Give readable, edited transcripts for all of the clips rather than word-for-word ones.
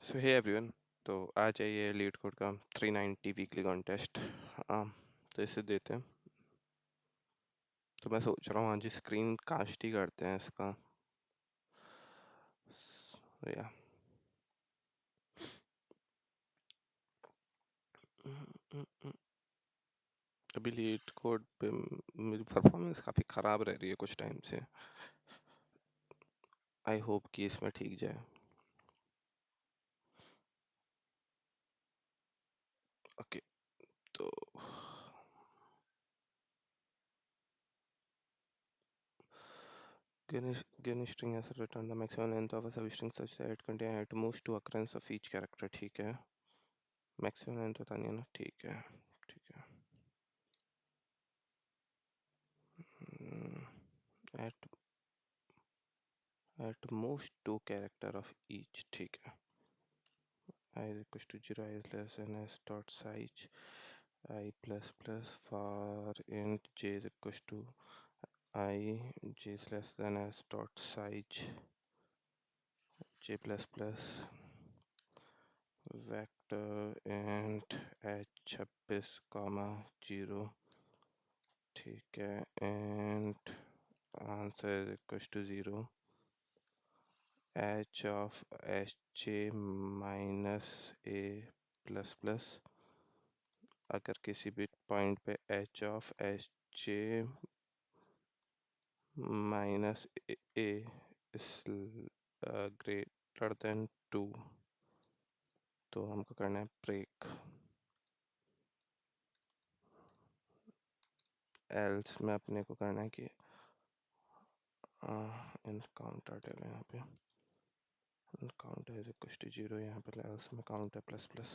सो hey everyone. तो आज है ये लीड कोड का 390 वीकली कॉन्टेस्ट। तो इसे देते हैं। तो मैं सोच रहा हूँ आज स्क्रीन कास्ट ही करते हैं इसका। या अभी लीड कोड पे मेरी परफॉर्मेंस काफ़ी ख़राब रह रही है कुछ टाइम से। आई होप कि इसमें ठीक जाए। ओके। तो given string has returned the maximum length of a substring such that it contains at most two occurrence of each character। ठीक है, मैक्सिमम लेंथ पता नहीं है ना। ठीक है, ठीक है। At most two character of each। ठीक है। I is equals to 0, I is less than s dot size I plus plus for int j is equals to I, j is less than s dot size j plus plus vector int h26 comma 0। ठीक है। int answer is equals to 0 h of hj minus a plus plus अगर किसी भी point पे h of H J minus A is greater than 2 तो हमको करना है ब्रेक। एल्स में अपने को करना है कि इन काउंटर टेबल यहाँ पे काउंट इज इक्वल टू 0, यहाँ पे एल्स में काउंट है plus plus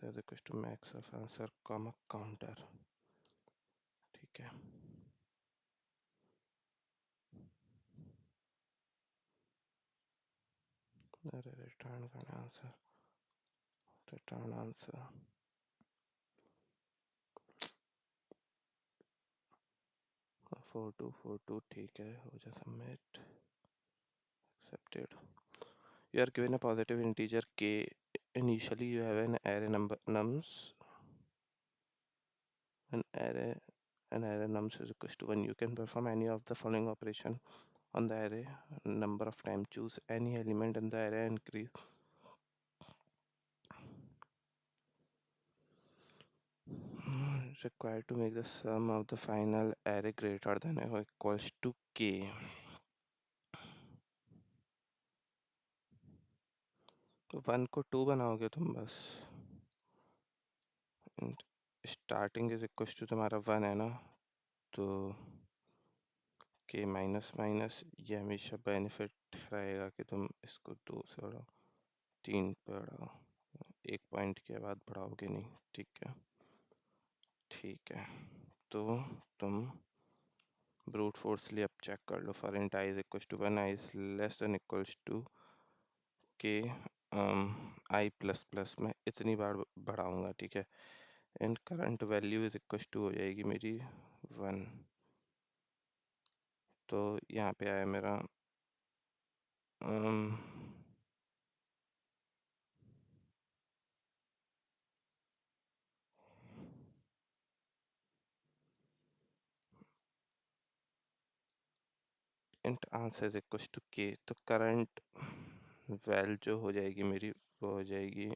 is equal to max of answer comma counter. ठीक है। अरे रिटर्न करना आंसर, रिटर्न आंसर 4242। ठीक है, हो जा submit, accepted। You are given a positive integer k. Initially you have an array number nums, an array nums is equals to 1। You can perform any of the following operation on the array number of time। Choose any element in the array and increase required to make the sum of the final array greater than or equals to k। 1 को 2 बनाओगे तुम बस। Starting is equal to तुम्हारा 1 है ना, तो के minus minus ये हमेशा बेनिफिट रहेगा कि तुम इसको 2 से बढ़ाओ, 3 पे बढ़ाओ, एक पॉइंट के बाद बढ़ाओगे नहीं। ठीक है, ठीक है। तो तुम ब्रूट फोर्सली अब चेक कर लो। For int i is equal to 1, i is less than equals to k i plus plus में इतनी बार बढ़ाऊंगा। ठीक है, and current value is equal to हो जाएगी मेरी 1। तो यहाँ पे आया मेरा int answer is equal to K. तो करंट वैल जो हो जाएगी मेरी वो हो जाएगी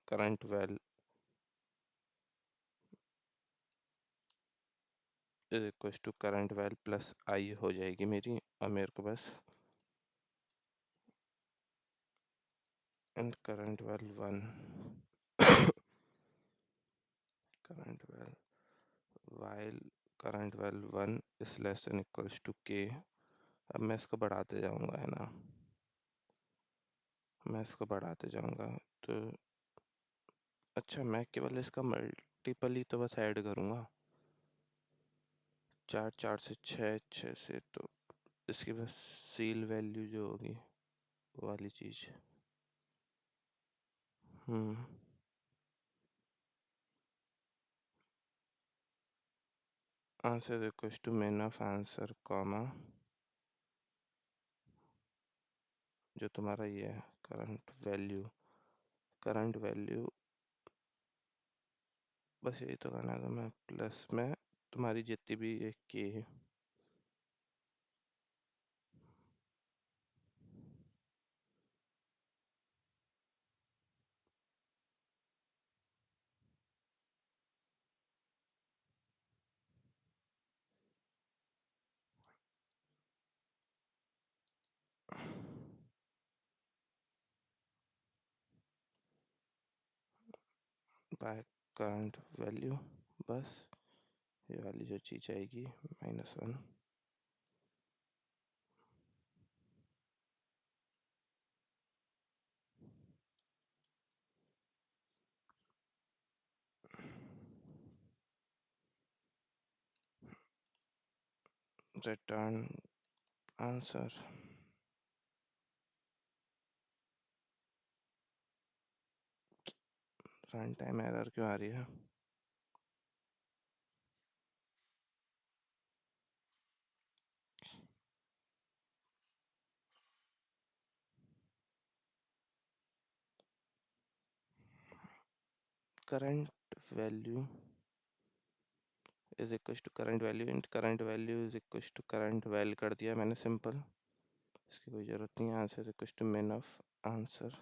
current val is equal to current val plus i हो जाएगी मेरी। और मेरे को बस and current val 1 current val while current val 1 is less than equals to k. अब मैं इसको बढ़ाते जाऊंगा, है ना, मैं इसको बढ़ाते जाऊंगा। तो अच्छा, मैं केवल इसका मल्टीपल ही तो बस ऐड करूंगा। 4 4 से 6, 6 से, तो इसकी बस सील वैल्यू जो होगी वो वाली चीज़। Answer equals to main of answer comma जो तुम्हारा ये है करंट वैल्यू बस यही तो करना है तुम्हें, प्लस में तुम्हारी जितनी भी एक के है बाय करंट वैल्यू, बस ये वाली जो चीज़ आएगी -1 return answer. Run time error क्यों आ रही है? Current value is equal to current value and current value is equal to current val कर दिया मैंने सिंपल, इसकी कोई ज़रूरत नहीं है। Answer is equal to min of answer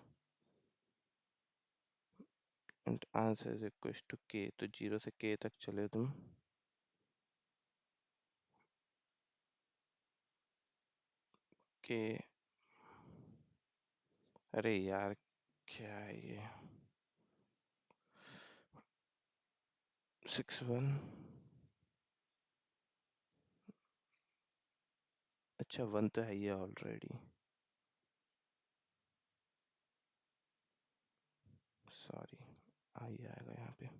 and answer is equal to K. तो 0 से के तक चले तुम, के अरे यार क्या है ये 61, अच्छा 1 तो है ही ऑलरेडी, सॉरी आई आएगा यहाँ पे।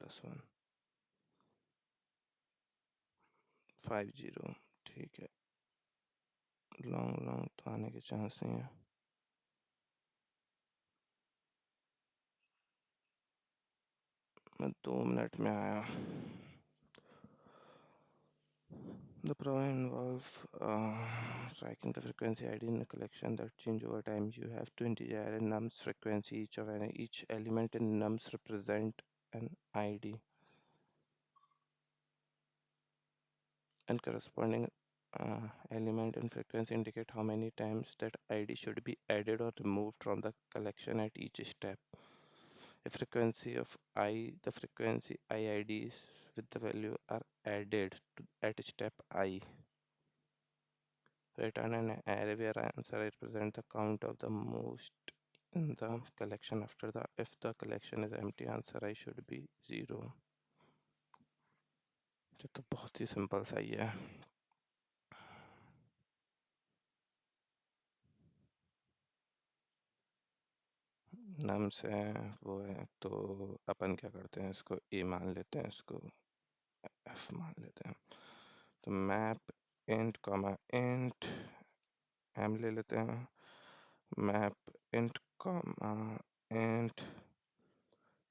+1 50, ठीक है। लॉन्ग लॉन्ग तो आने के चांस नहीं है। मैं 2 मिनट में आया। The problem involves tracking the frequency ID in a collection that change over time. You have to integer a nums frequency. Each element in nums represent an ID, and corresponding element and frequency indicate how many times that ID should be added or removed from the collection at each step. A frequency of the frequency IIDs with the value are added at step I. Return an array where answer represents the count of the most in the collection after the if the collection is empty, answer I should be 0। ये तो बहुत ही simple सा ही है। नम से वो है तो अपन क्या करते हैं, इसको ए मान लेते हैं, इसको एफ मान लेते हैं। तो map int comma int m ले लेते हैं, map int comma int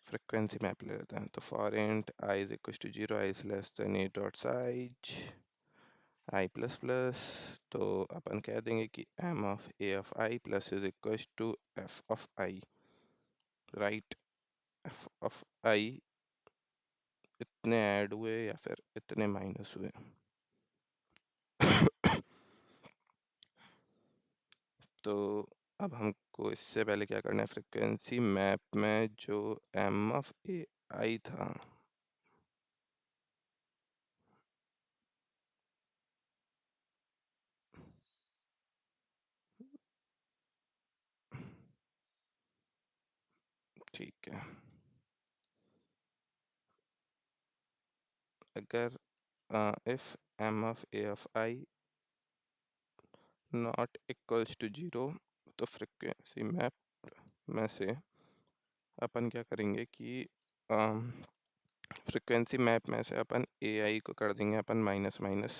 frequency map ले लेते हैं। तो for int i is equal to 0, i is less than a dot size i plus plus, तो अपन कह देंगे कि m of A of i plus is equal to f of i, right. F of i इतने add हुए या फिर इतने माइनस हुए। तो अब हमको इससे पहले क्या करना है, फ्रीक्वेंसी मैप में जो एम ऑफ ए आई था ठीक है, अगर if M of A of I not equals to 0, तो फ्रीक्वेंसी मैप में से अपन क्या करेंगे कि फ्रीक्वेंसी मैप में से अपन ए आई को कर देंगे अपन minus minus,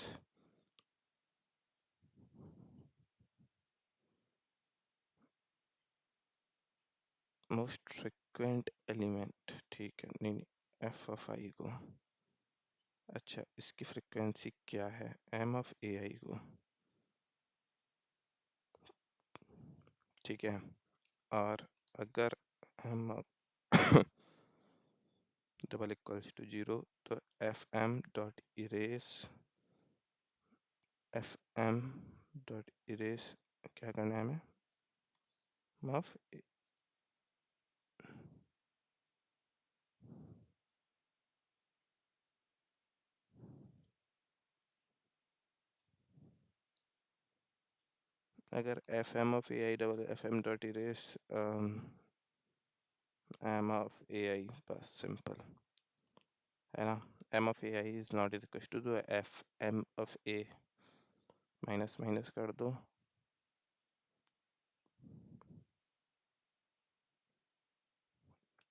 most frequent element, ठीक है, नहीं नहीं, एफ ऑफ आई को, अच्छा इसकी फ्रिक्वेंसी क्या है, एम ऑफ ए आई को, ठीक है। और अगर एम डबल इक्वल्स टू 0 तो f m dot erase, f m dot erase क्या करना है हमें, माफ, अगर F m of a i double f m dot erase m of a i, बस सिंपल है ना, m of a i is not equal to, तो f m of a minus minus कर दो,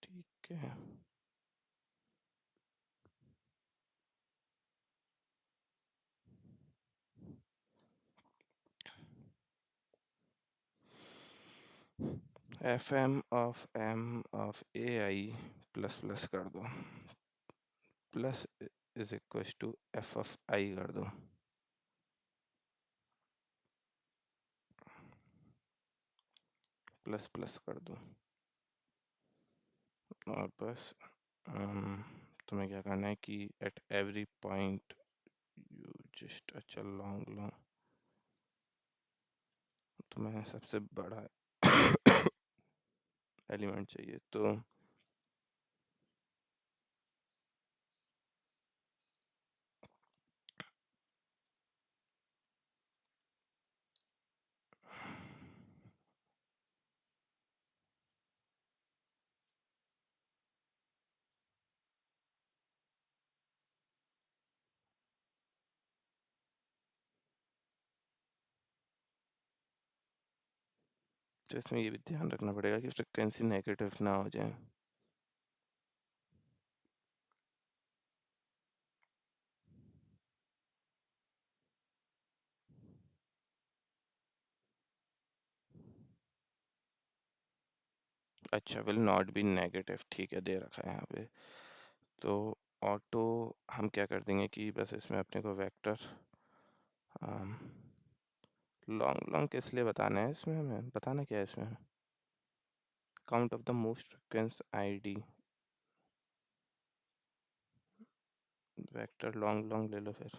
ठीक है। F m of a i plus plus कर दो, plus is equal to f of i कर दो, प्लस प्लस कर दो, और बस तुम्हें क्या करना है कि at every point you just, अच्छा लॉन्ग लॉन्ग, तुम्हें सबसे बड़ा एलिमेंट चाहिए, तो इसमें ये भी ध्यान रखना पड़ेगा कि फ्रिक्वेंसी नेगेटिव ना हो जाए। अच्छा, विल नॉट बी नेगेटिव, ठीक है, दे रखा है यहाँ पे, तो ऑटो हम क्या कर देंगे कि बस इसमें अपने को वेक्टर लॉन्ग लॉन्ग किस लिए बताना है, इसमें हमें बताना क्या है इसमें, count of the most frequency ID, vector long long ले लो फिर,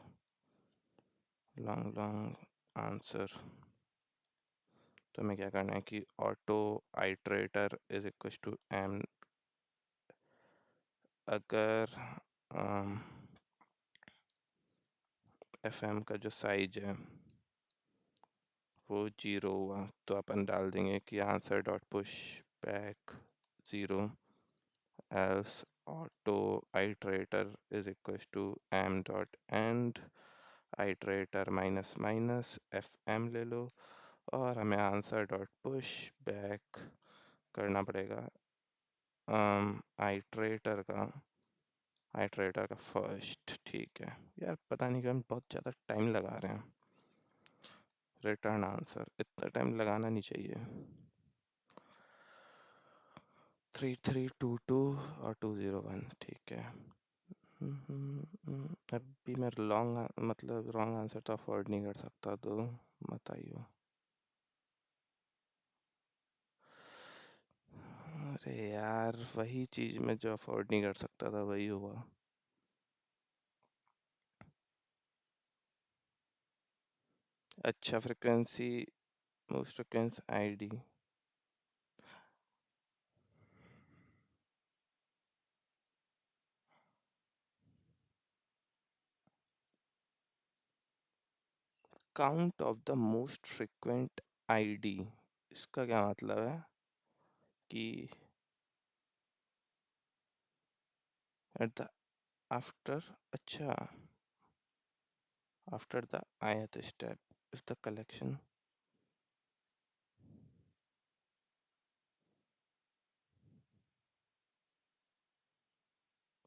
लॉन्ग लॉन्ग आंसर, तो हमें क्या करना है कि auto iterator is equal to M, अगर एफ एम का जो साइज है वो 0 हुआ तो अपन डाल देंगे कि answer dot push back 0, else auto iterator is equal to M dot end iterator minus minus F M ले लो, और हमें आंसर डॉट पुश बैक करना पड़ेगा आइट्रेटर का फर्स्ट, ठीक है। यार पता नहीं कि हम बहुत ज़्यादा टाइम लगा रहे हैं, रिटर्न आंसर इतना टाइम लगाना नहीं चाहिए, 3322 और 201, ठीक है। अभी मैं लॉन्ग मतलब रॉन्ग आंसर तो अफोर्ड नहीं कर सकता, तो मत आइयो। अरे यार वही चीज़ में जो अफोर्ड नहीं कर सकता था वही हुआ। अच्छा, frequency most frequency ID, count of the most frequent ID, इसका क्या मतलब है कि एट द आफ्टर, अच्छा after the ith step if the collection,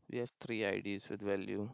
we have 3 IDs with value,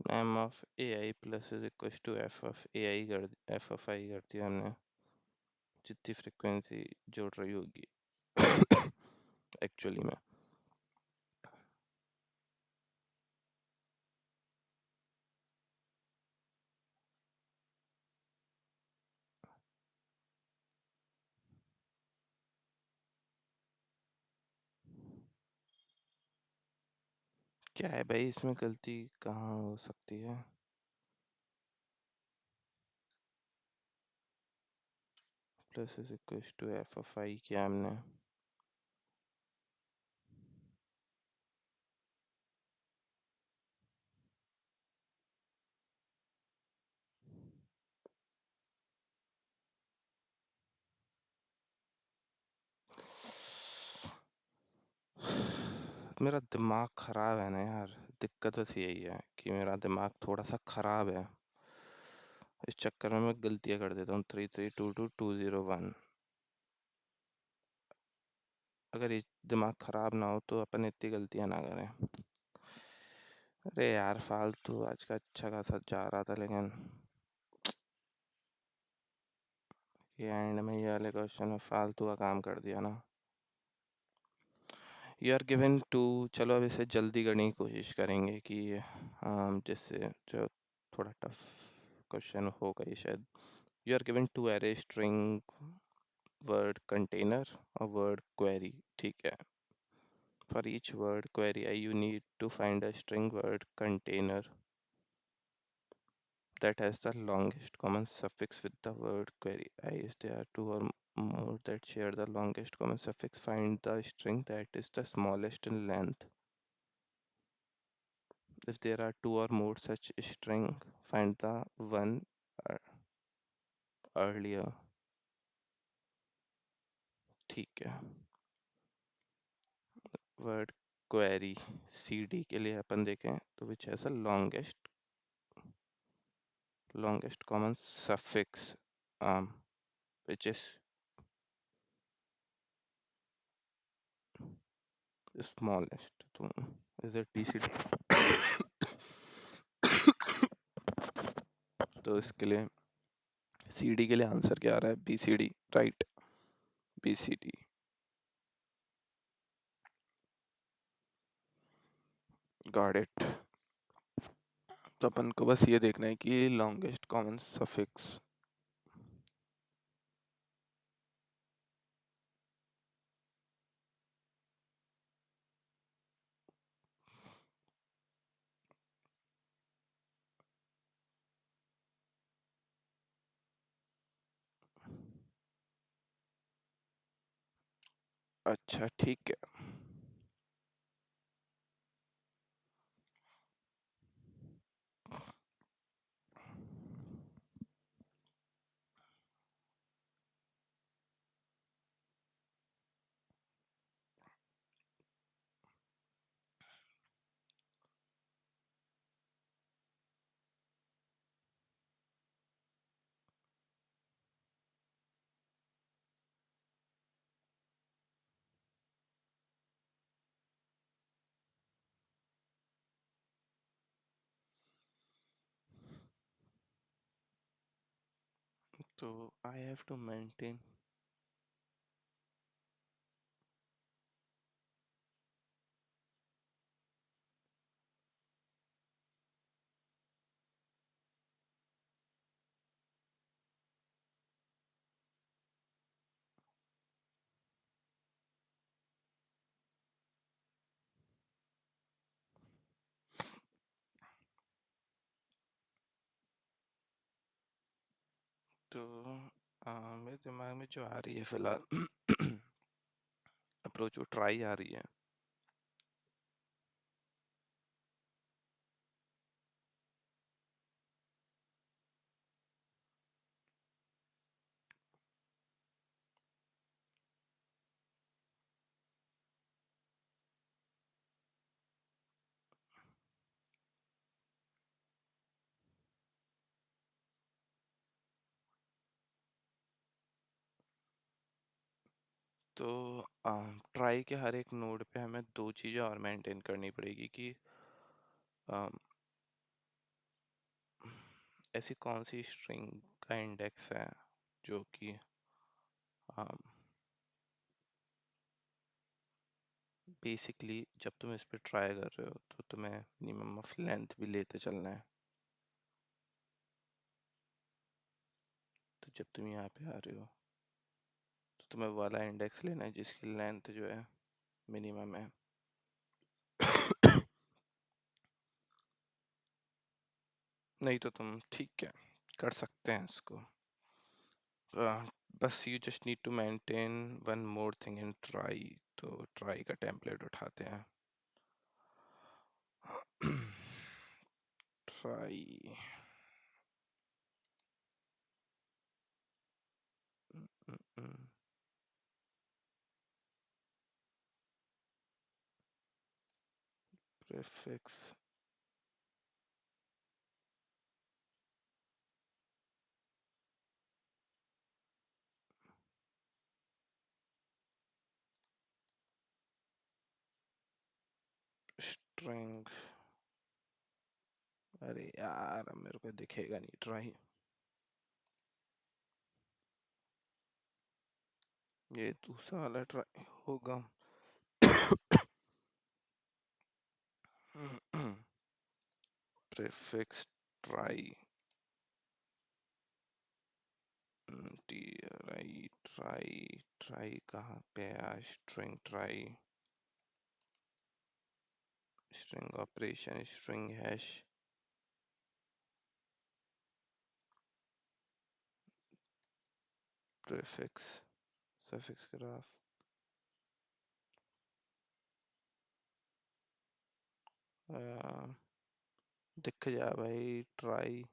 m of a i plus is equal to f of a i f of i कर दिया हमने, जितनी फ्रिक्वेंसी जोड़ रही होगी actually में। क्या है भाई, इसमें गलती कहाँ हो सकती है? Plus is equal to f of i किया हमने। मेरा दिमाग खराब है ना यार, दिक्कत बस यही है कि मेरा दिमाग थोड़ा सा खराब है। इस चक्कर में मैं गलतियां कर देता हूँ। 3322201। अगर ये दिमाग खराब ना हो तो अपन इतनी गलतियां ना करें। अरे यार फालतू, आज का अच्छा खासा जा रहा था लेकिन ये एंड में ये वाले क्वेश्चन में फालतू का काम कर दिया ना। यू आर गिवन टू, चलो अब इसे जल्दी करने की कोशिश करेंगे कि जिससे जो थोड़ा टफ क्वेश्चन होगा ये शायद। You are given two array string word container और वर्ड क्वेरी, ठीक है। For each word query you need to find a string word container that has the longest common suffix with the word query. If there are two or more that share the longest common suffix, find the string that is the smallest in length. If there are two or more such string, find the one earlier. ठीक है। Word query cd के लिए अपन देखें तो which has a longest common suffix, which is smallest. तो is it bcd? तो इसके लिए cd के लिए आंसर क्या आ रहा है? bcd, right? bcd। Got it. तो अपन को बस ये देखना है कि लॉन्गेस्ट कॉमन सफिक्स। अच्छा ठीक है। तो आई हैव टू मेंटेन। तो मेरे दिमाग में जो आ रही है फिलहाल अप्रोच वो ट्राई आ रही है। तो ट्राई के हर एक नोड पे हमें दो चीज़ें और मेंटेन करनी पड़ेगी कि ऐसी कौन सी स्ट्रिंग का इंडेक्स है जो कि बेसिकली जब तुम इस पे ट्राई कर रहे हो तो तुम्हें मिनिमम ऑफ लेंथ भी लेते चलना है। तो जब तुम यहाँ पे आ रहे हो तो तुम्हें वाला इंडेक्स लेना है जिसकी लेंथ जो है मिनिमम है। नहीं तो तुम ठीक है कर सकते हैं इसको। बस you just need to maintain one more thing in trie. तो ट्राई का टेम्पलेट उठाते हैं। Trie prefix string. अरे यार अब मेरे को दिखेगा नहीं ट्राई। ये दूसरा वाला ट्राई होगा। Prefix try try try try कहाँ पे है? String try string operation string hash prefix suffix graph. दिख जा भाई try.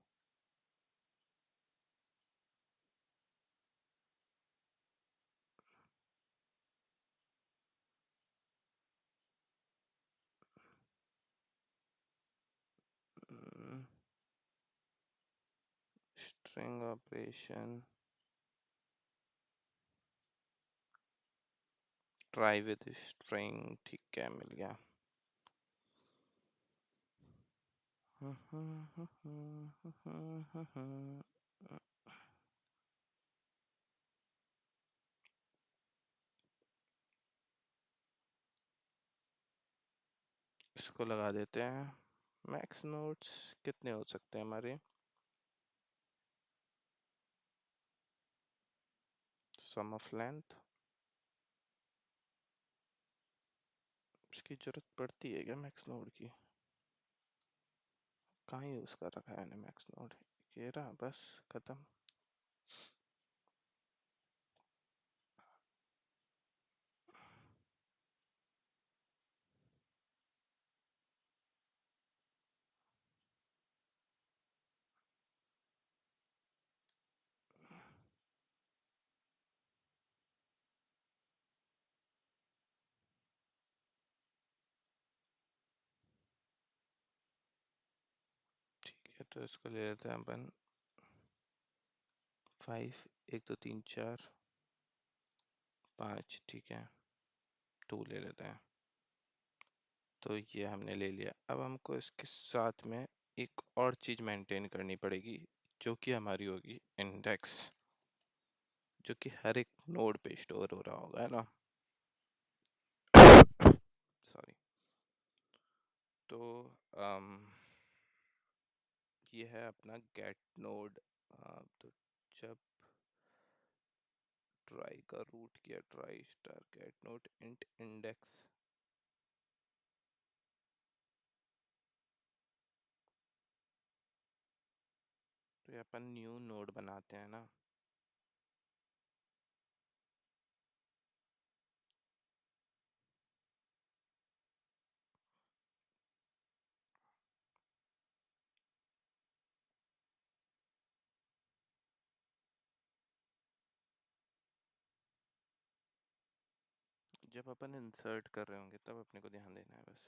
String operation try with string ठीक है मिल गया। इसको लगा देते हैं। मैक्स नोड्स कितने हो सकते हैं हमारे? सम ऑफ लेंथ। इसकी जरूरत पड़ती है क्या मैक्स नोड की? कहाँ यूज कर रखा है मैक्स नोड? ये रहा बस खत्म। ठीक है तो इसको ले लेते हैं अपन 5 1 2 3 4 5 ठीक है 2 ले लेते हैं। तो ये हमने ले लिया। अब हमको इसके साथ में एक और चीज़ मेंटेन करनी पड़ेगी जो कि हमारी होगी इंडेक्स जो कि हर एक नोड पे स्टोर हो रहा होगा है ना। सॉरी। तो ये है अपना गेट नोड। तो जब ट्राई का रूट किया trie star get node int index तो ये अपन न्यू नोड बनाते हैं ना। जब अपन इंसर्ट कर रहे होंगे तब अपने को ध्यान देना है बस।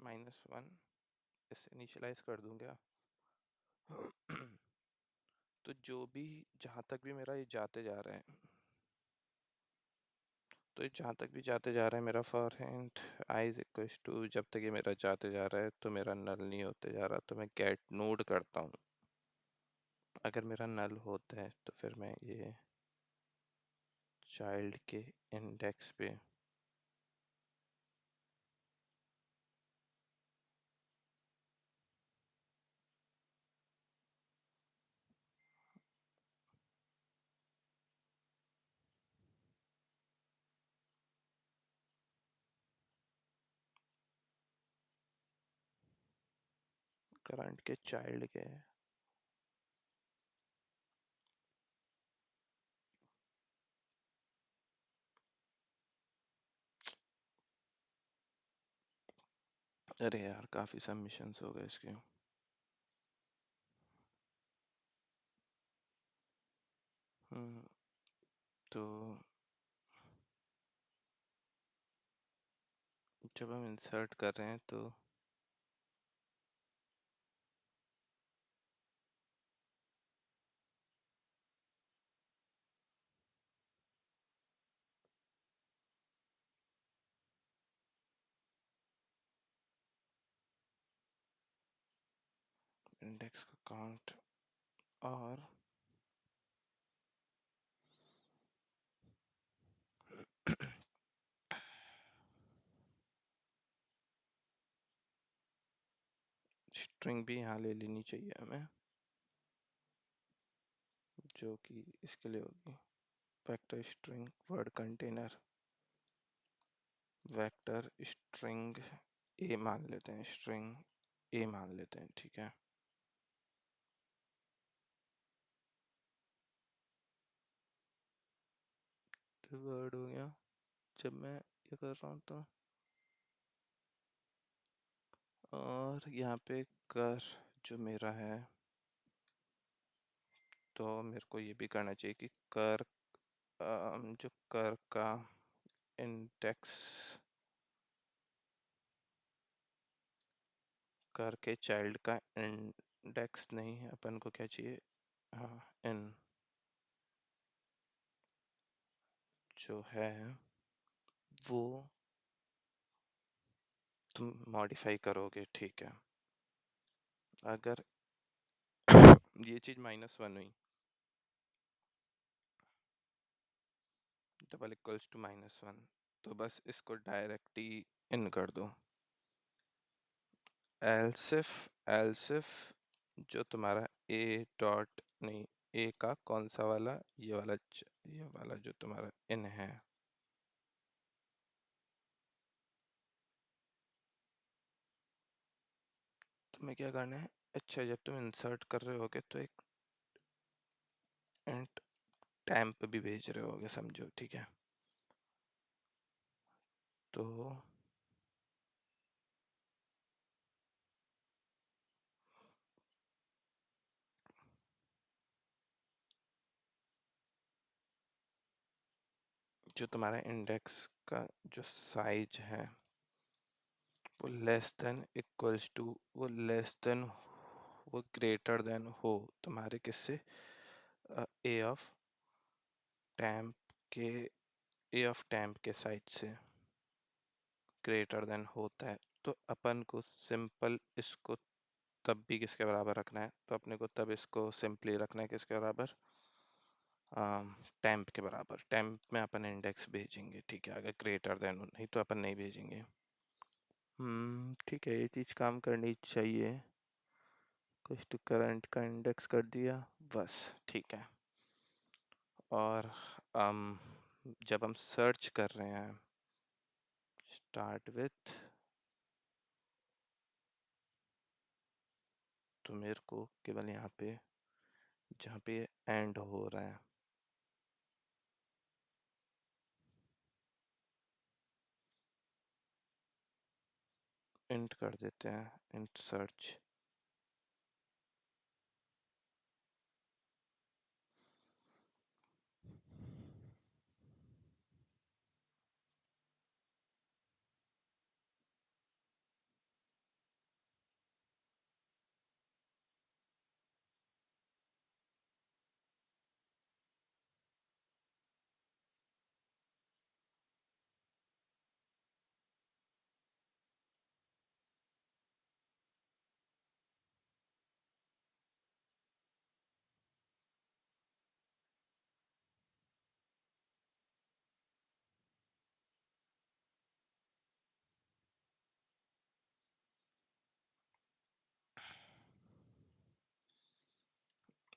-1 इससे इनिशियलाइज कर दूं क्या? तो जो भी जहाँ तक भी मेरा ये जाते जा रहा है, तो ये जहाँ तक भी जाते जा रहा है मेरा फॉरहेंड आई इज इक्वल्स टू, जब तक ये मेरा जाते जा रहा है तो मेरा नल नहीं होते जा रहा, तो मैं गेट नोड करता हूँ। अगर मेरा नल होता है तो फिर मैं ये चाइल्ड के इंडेक्स पे करंट के चाइल्ड के अरे यार काफ़ी सबमिशंस हो गए इसके। तो जब हम इंसर्ट कर रहे हैं तो इंडेक्स का काउंट और स्ट्रिंग भी यहाँ ले लेनी चाहिए हमें, जो कि इसके लिए होगी vector string word container, vector string ए मान लेते हैं, स्ट्रिंग ए मान लेते हैं, ठीक है। तो वर्ड हो गया जब मैं ये कर रहा हूँ तो, और यहाँ पे कर जो मेरा है, तो मेरे को ये भी करना चाहिए कि कर जो कर का इंडेक्स, कर के चाइल्ड का इंडेक्स नहीं है, अपन को क्या चाहिए, हाँ इन जो है वो तुम मॉडिफाई करोगे, ठीक है। अगर ये चीज़ -1 हुई, डबल इक्वल्स टू -1, तो बस इसको डायरेक्टली इन कर दो। एल्सिफ जो तुम्हारा ए डॉट नहीं, ए का कौन सा वाला, ये वाला जो तुम्हारा इन है, तुम्हें क्या करना है, अच्छा जब तुम इंसर्ट कर रहे होगे तो एक इंट टैम्प भी भेज रहे होगे, समझो, ठीक है। तो जो तुम्हारा इंडेक्स का जो साइज है वो लेस देन इक्वल्स टू, वो लेस देन, वो ग्रेटर देन हो तुम्हारे किससे, ए ऑफ टैम्प के, ए ऑफ टैम्प के साइज से ग्रेटर देन होता है, तो अपन को सिंपल इसको तब भी किसके बराबर रखना है, तो अपने को तब इसको सिंपली रखना है किसके बराबर, टैम्प के बराबर। टैम्प में अपन इंडेक्स भेजेंगे, ठीक है, अगर ग्रेटर देन हो, नहीं तो अपन नहीं भेजेंगे। ठीक है, ये चीज़ काम करनी चाहिए। कुछ तो करंट का इंडेक्स कर दिया, बस ठीक है। और जब हम सर्च कर रहे हैं, स्टार्ट विथ, तो मेरे को केवल यहाँ पे जहाँ पे एंड हो रहा है इंट कर देते हैं, int search.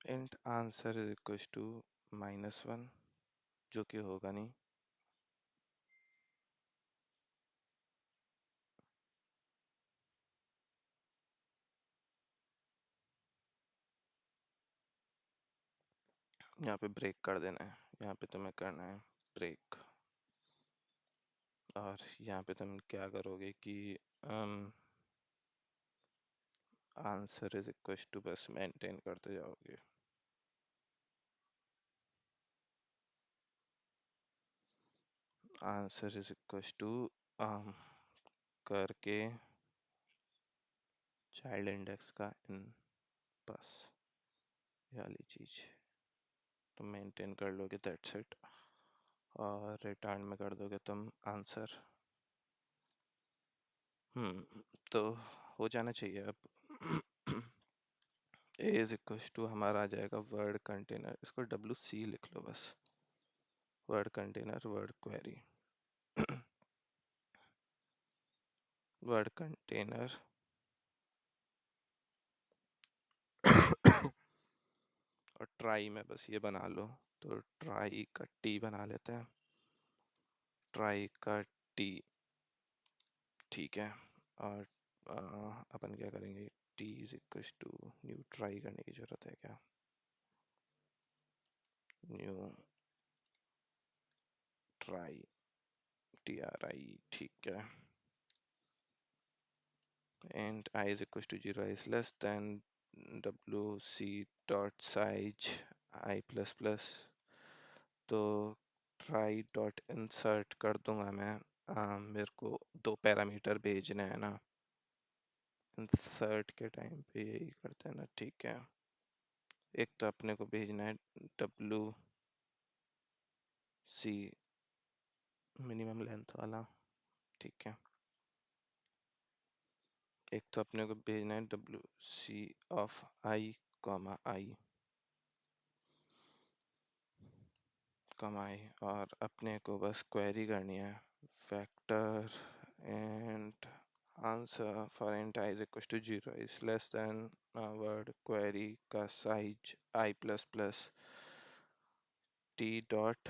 Int answer is equal to -1, जो कि होगा नहीं। यहाँ पे ब्रेक कर देना है, यहाँ पे तुम्हें करना है ब्रेक, और यहाँ पे तुम क्या करोगे कि आंसर इज इक्वल टू बस मेंटेन करते जाओगे। आंसर इज इक्वल टू करके चाइल्ड इंडेक्स का इन, बस ये वाली चीज़ तुम मेंटेन कर लोगे, दैट्स इट। और रिटर्न में कर दोगे तुम आंसर। तो हो जाना चाहिए अब। ए इज इक्वल टू हमारा आ जाएगा वर्ड कंटेनर, इसको WC लिख लो बस, word container word query. Word container और ट्राई में बस ये बना लो, तो ट्राई का टी बना लेते हैं, ट्राई का टी, ठीक है। और अपन क्या करेंगे, T is equal to new, trie करने की ज़रूरत है क्या, न्यू ट्राई, TRI, ठीक है। and I is equals to 0 is less than WC dot size I plus plus, तो try dot insert कर दूंगा मैं। मेरे को 2 पैरामीटर भेजने हैं ना, इंसर्ट के टाइम पे यही करते हैं ना, ठीक है। एक तो अपने को भेजना है WC मिनिमम लेंथ वाला, ठीक है। एक तो अपने को भेजना है WC ऑफ I, I कमाई, और अपने को बस क्वेरी करनी है vector and answer for int i is equal to 0 is less than word query का size I plus plus t dot,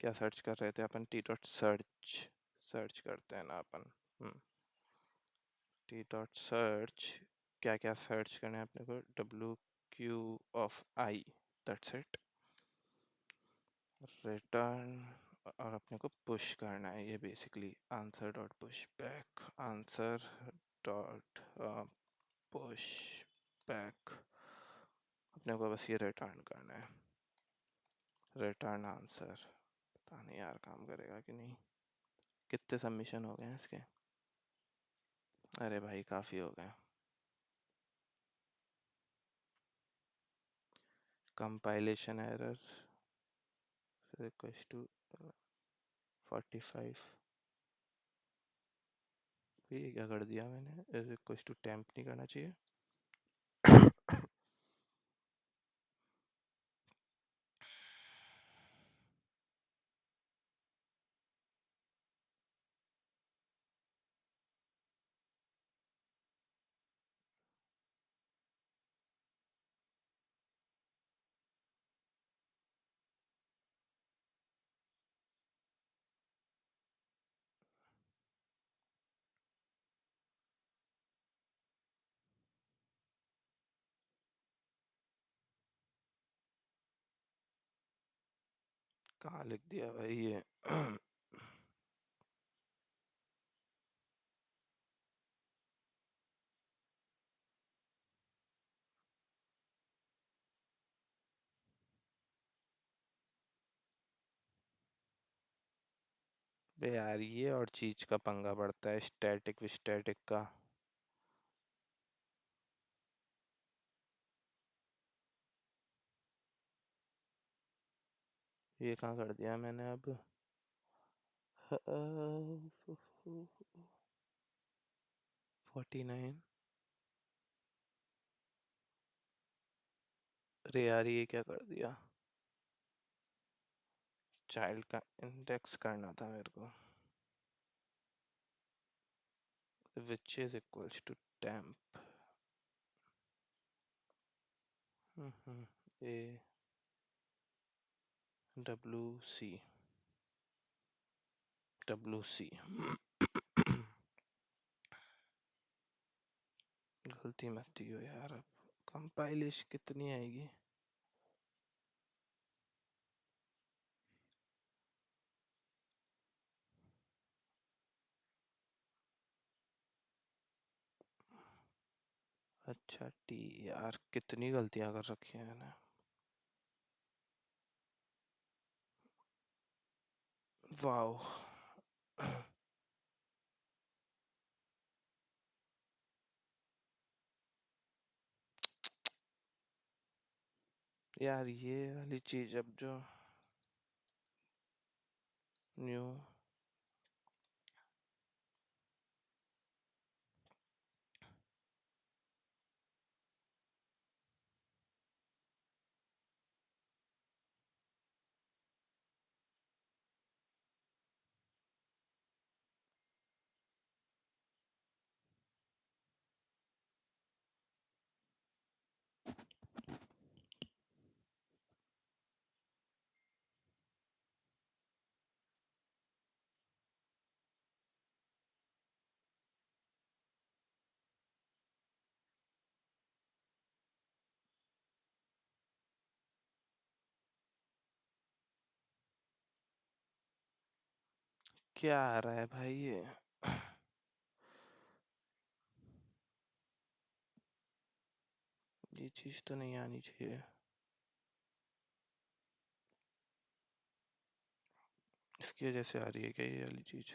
क्या सर्च कर रहे थे अपन, टी डॉट सर्च, सर्च करते हैं ना अपन, टी डॉट सर्च, क्या क्या सर्च करना है अपने को, WQ of I, that's it. Return, और अपने को पुश करना है ये basically, answer dot push back, answer dot push back, अपने को बस ये रिटर्न करना है, रिटर्न आंसर। पता नहीं यार काम करेगा कि नहीं। कितने सबमिशन हो गए हैं इसके, अरे भाई काफ़ी हो गए। कंपाइलेशन एरर रिक्वेस्ट टू 45, ये क्या कर दिया मैंने, रिक्वेस्ट टू टेम्प नहीं करना चाहिए। कहाँ लिख दिया भाई ये। बे यार ये और चीज का पंगा पड़ता है, स्टैटिक विस्टैटिक का। ये कहाँ कर दिया मैंने अब, 49, अरे यार ये क्या कर दिया, चाइल्ड का इंडेक्स करना था मेरे को, which is equals to temp. A WC WC गलती मत दियो यार, अब कंपाइलेशन कितनी आएगी? अच्छा टी, यार कितनी गलतियां कर रखी हैं मैंने। वाओ। यार ये वाली चीज अब जो न्यू, क्या आ रहा है भाई ये? ये चीज तो नहीं आनी चाहिए। इसकी वजह से आ रही है क्या ये वाली चीज?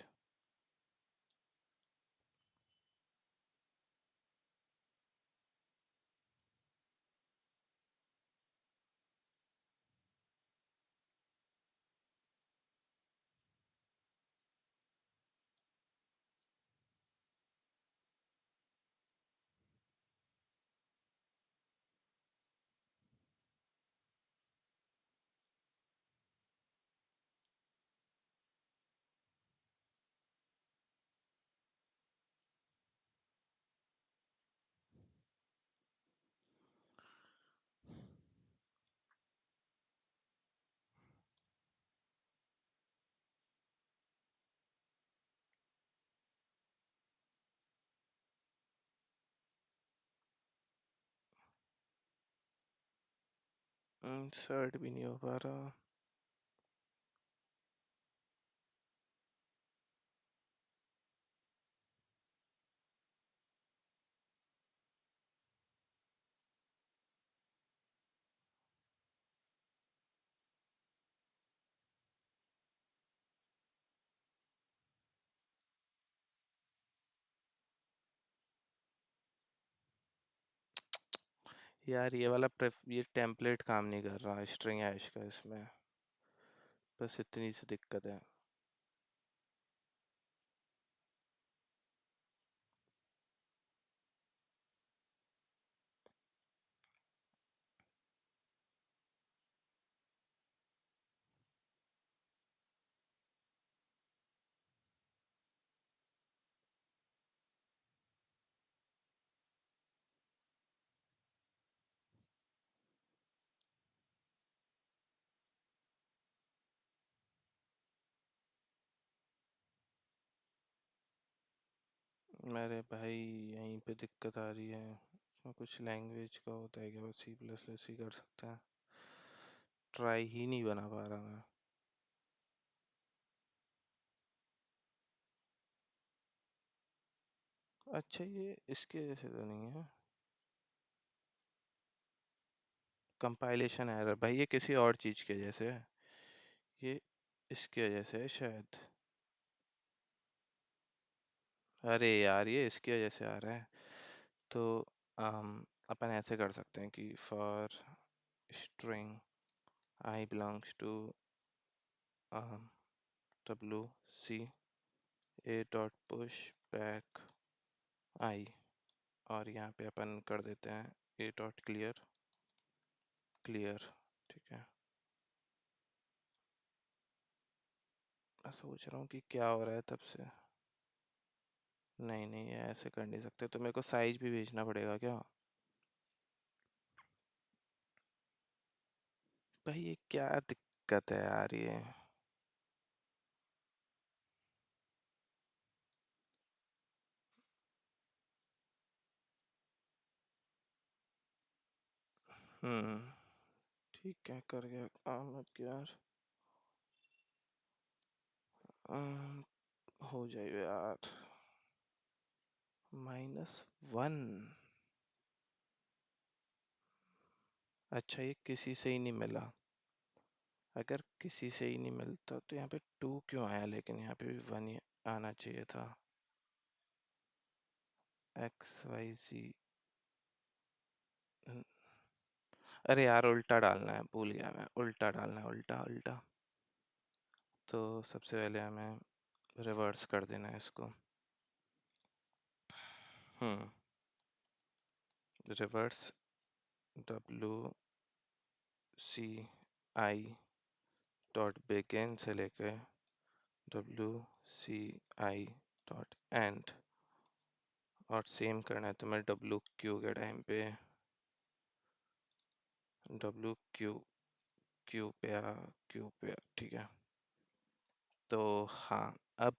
इंसर्ट भी नहीं हो पा रहा। यार ये वाला ये टेम्पलेट काम नहीं कर रहा स्ट्रिंग हैश का इसमें, बस इतनी सी दिक्कत है। मेरे भाई यहीं पे दिक्कत आ रही है। इसमें कुछ लैंग्वेज का होता है क्या? बस C++ ही कर सकते हैं। ट्राई ही नहीं बना पा रहा मैं। अच्छा ये इसके जैसे तो नहीं है? कंपाइलेशन एरर भाई, ये किसी और चीज़ के जैसे है। ये इसके वजह से है शायद। अरे यार ये इसकी वजह से आ रहा है। तो अपन ऐसे कर सकते हैं कि for string I belongs to WC A dot push back I, और यहाँ पे अपन कर देते हैं ए डॉट क्लियर क्लियर। ठीक है। मैं सोच रहा हूँ कि क्या हो रहा है तब से। नहीं नहीं, ये ऐसे कर नहीं सकते, तो मेरे को साइज भी भेजना पड़ेगा क्या? भाई ये क्या दिक्कत है यार ये। ठीक है, कर गया काम अब यार। अम, हो जाएगा यार। -1। अच्छा, ये किसी से ही नहीं मिला। अगर किसी से ही नहीं मिलता तो यहाँ पे 2 क्यों आया, लेकिन यहाँ पे भी 1 ही आना चाहिए था। XYZ। अरे यार, उल्टा डालना है, भूल गया मैं, उल्टा डालना है, उल्टा उल्टा। तो सबसे पहले हमें रिवर्स कर देना है इसको। रिवर्स WCI डॉट बिगिन से लेके WCI डॉट एंड, और सेम करना है तो मैं WQ के टाइम पे Q पे आ, ठीक है। तो हाँ, अब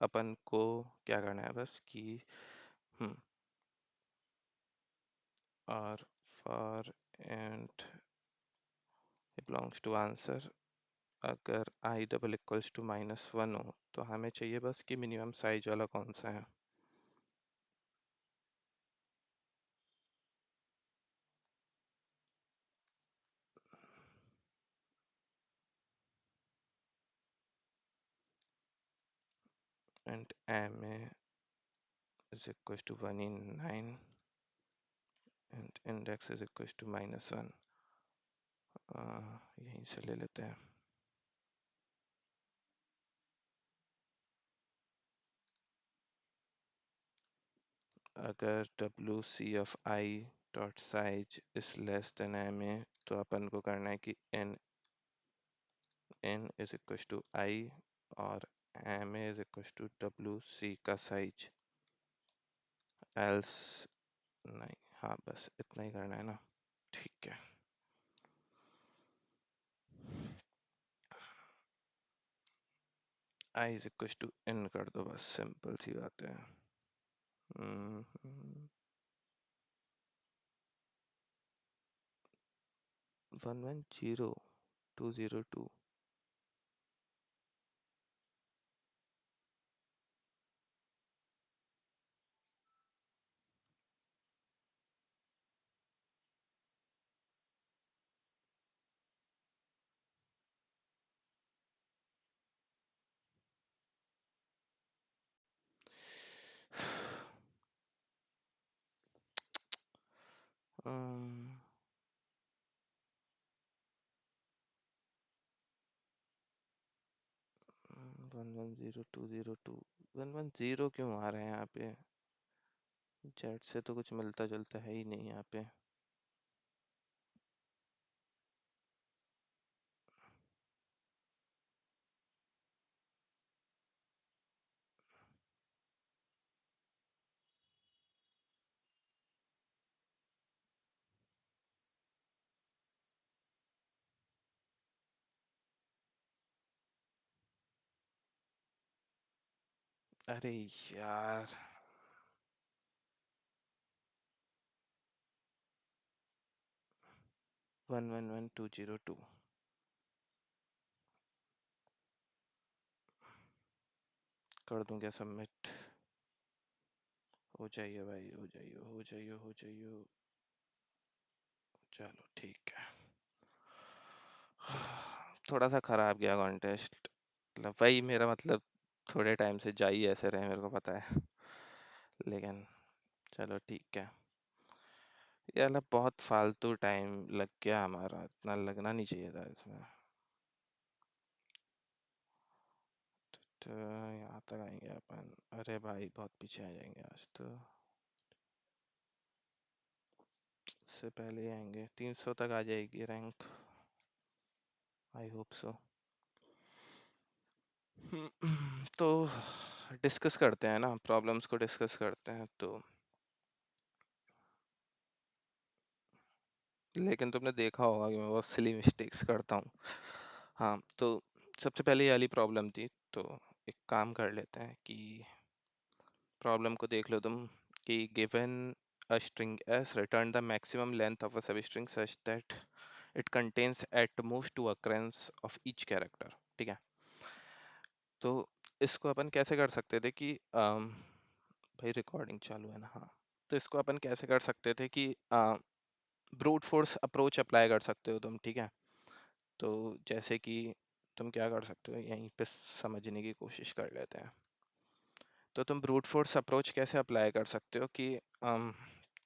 अपन को क्या करना है बस कि और for and belongs to answer, अगर i डबल इक्वल्स टू -1 हो तो हमें चाहिए बस कि मिनिमम साइज वाला कौन सा है। And ma is equals to 1 in 9 and index is equals to -1। यहीं से ले लेते हैं। अगर WC of I dot size is less than ma, तो अपन को करना है कि n is equals to I और ma is equals to WC का साइज, एल्स नहीं। हाँ, बस इतना ही करना है ना, ठीक है। I is equals to n कर दो, बस सिंपल सी बात है। 110202। um, 110202। 110 क्यों आ रहे हैं यहाँ पे? जेड से तो कुछ मिलता जुलता है ही नहीं यहाँ पे। अरे यार, 111202। कर दूं क्या सबमिट? हो जाइए भाई, हो जाइए, हो जाइए, हो जाइए। चलो ठीक है। थोड़ा सा खराब गया कॉन्टेस्ट, मतलब वही मेरा मतलब, थोड़े टाइम से जा ही ऐसे रहे, मेरे को पता है। लेकिन चलो ठीक है। ये वाला बहुत फालतू टाइम लग गया हमारा, इतना लगना नहीं चाहिए था इसमें। तो यहाँ तक आएंगे अपन? अरे भाई, बहुत पीछे आ जाएंगे आज तो। से पहले ही आएंगे, 300 तक आ जाएगी रैंक, आई होप सो। तो डिस्कस करते हैं ना, प्रॉब्लम्स को डिस्कस करते हैं। तो लेकिन तुमने देखा होगा कि मैं बहुत सिली मिस्टेक्स करता हूँ। हाँ, तो सबसे पहले ये वाली प्रॉब्लम थी, तो एक काम कर लेते हैं कि प्रॉब्लम को देख लो तुम कि given a string S return the maximum length of a substring such that it contains at most two occurrence of each character. ठीक है, तो इसको अपन कैसे कर सकते थे कि भाई रिकॉर्डिंग चालू है ना? हाँ, तो इसको अपन कैसे कर सकते थे कि ब्रूट फोर्स अप्रोच अप्लाई कर सकते हो तुम। ठीक है, तो जैसे कि तुम क्या कर सकते हो, यहीं पे समझने की कोशिश कर लेते हैं। तो तुम ब्रूट फोर्स अप्रोच कैसे अप्लाई कर सकते हो कि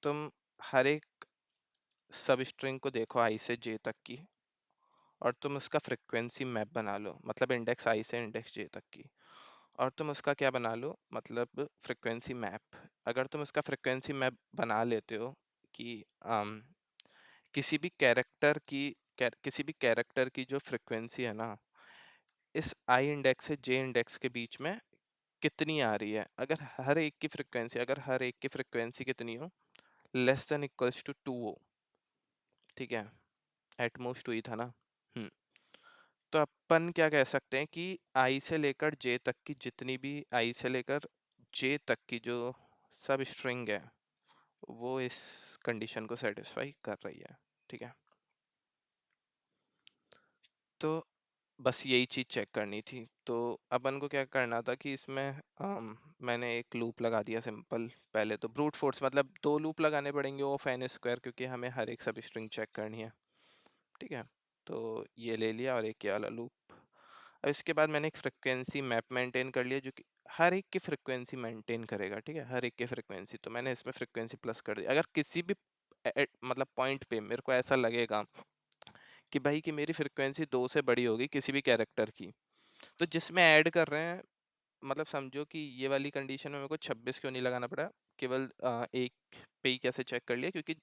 तुम हर एक सब स्ट्रिंग को देखो आई से जे तक की, और तुम उसका फ्रिक्वेंसी मैप बना लो, मतलब इंडेक्स आई से इंडेक्स जे तक की, और तुम उसका क्या बना लो, मतलब फ्रिक्वेंसी मैप। अगर तुम उसका फ्रिक्वेंसी मैप बना लेते हो कि किसी भी कैरेक्टर की किसी भी कैरेक्टर की जो फ्रिक्वेंसी है ना, इस आई इंडेक्स से जे इंडेक्स के बीच में कितनी आ रही है, अगर हर एक की फ्रिक्वेंसी कितनी हो, लेस देन इक्वल्स टू 2 हो। ठीक है, एट मोस्ट 2 ही था ना। हम्म, तो अपन क्या कह सकते हैं कि आई से लेकर जे तक की जितनी भी आई से लेकर जे तक की जो सब स्ट्रिंग है, वो इस कंडीशन को सेटिस्फाई कर रही है। ठीक है, तो बस यही चीज़ चेक करनी थी। तो अपन को क्या करना था कि इसमें मैंने एक लूप लगा दिया सिंपल। पहले तो ब्रूट फोर्स मतलब 2 लूप लगाने पड़ेंगे ऑफ एन स्क्वायर, क्योंकि हमें हर एक सब स्ट्रिंग चेक करनी है। ठीक है, तो ये ले लिया और एक ये वाला लूप। अब इसके बाद मैंने एक फ्रिक्वेंसी मैप मेंटेन कर लिया जो कि हर एक की फ्रिक्वेंसी मेंटेन करेगा। ठीक है, हर एक की फ्रिक्वेंसी, तो मैंने इसमें फ्रिक्वेंसी प्लस कर दी। अगर किसी भी मतलब पॉइंट पे मेरे को ऐसा लगेगा कि भाई कि मेरी फ्रिक्वेंसी 2 से बड़ी होगी किसी भी कैरेक्टर की, तो जिसमें ऐड कर रहे हैं, मतलब समझो कि ये वाली कंडीशन में मेरे को 26 क्यों नहीं लगाना पड़ा, केवल एक पे ही कैसे चेक कर लिया, क्योंकि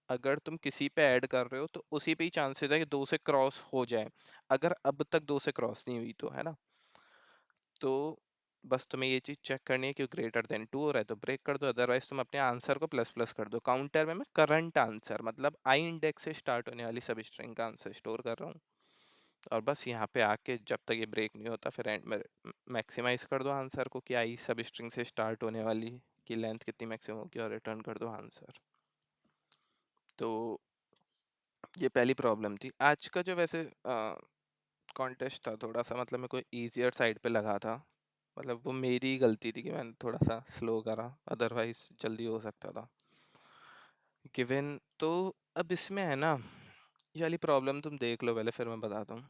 अगर तुम किसी पे ऐड कर रहे हो तो उसी पे ही चांसेस है कि 2 से क्रॉस हो जाए, अगर अब तक 2 से क्रॉस नहीं हुई तो, है ना? तो बस तुम्हें ये चीज़ चेक करनी है कि ग्रेटर देन 2 हो रहा है तो ब्रेक कर दो, अदरवाइज तुम अपने आंसर को प्लस प्लस कर दो। काउंटर में मैं करंट आंसर मतलब आई इंडेक्स से स्टार्ट होने वाली सब स्ट्रिंग का आंसर स्टोर कर रहा हूँ, और बस यहाँ पे आके जब तक ये ब्रेक नहीं होता फिर एंड में मैक्सिमाइज कर दो आंसर को कि आई सब स्ट्रिंग से स्टार्ट होने वाली की लेंथ कितनी मैक्सिमम होगी, और रिटर्न कर दो आंसर। तो ये पहली प्रॉब्लम थी। आज का जो वैसे कॉन्टेस्ट था थोड़ा सा, मतलब मेरे को ईजियर साइड पे लगा था, मतलब वो मेरी ही गलती थी कि मैंने थोड़ा सा स्लो करा, अदरवाइज जल्दी हो सकता था। गिवन तो अब इसमें है ना, ये वाली प्रॉब्लम तुम देख लो पहले फिर मैं बताता हूँ।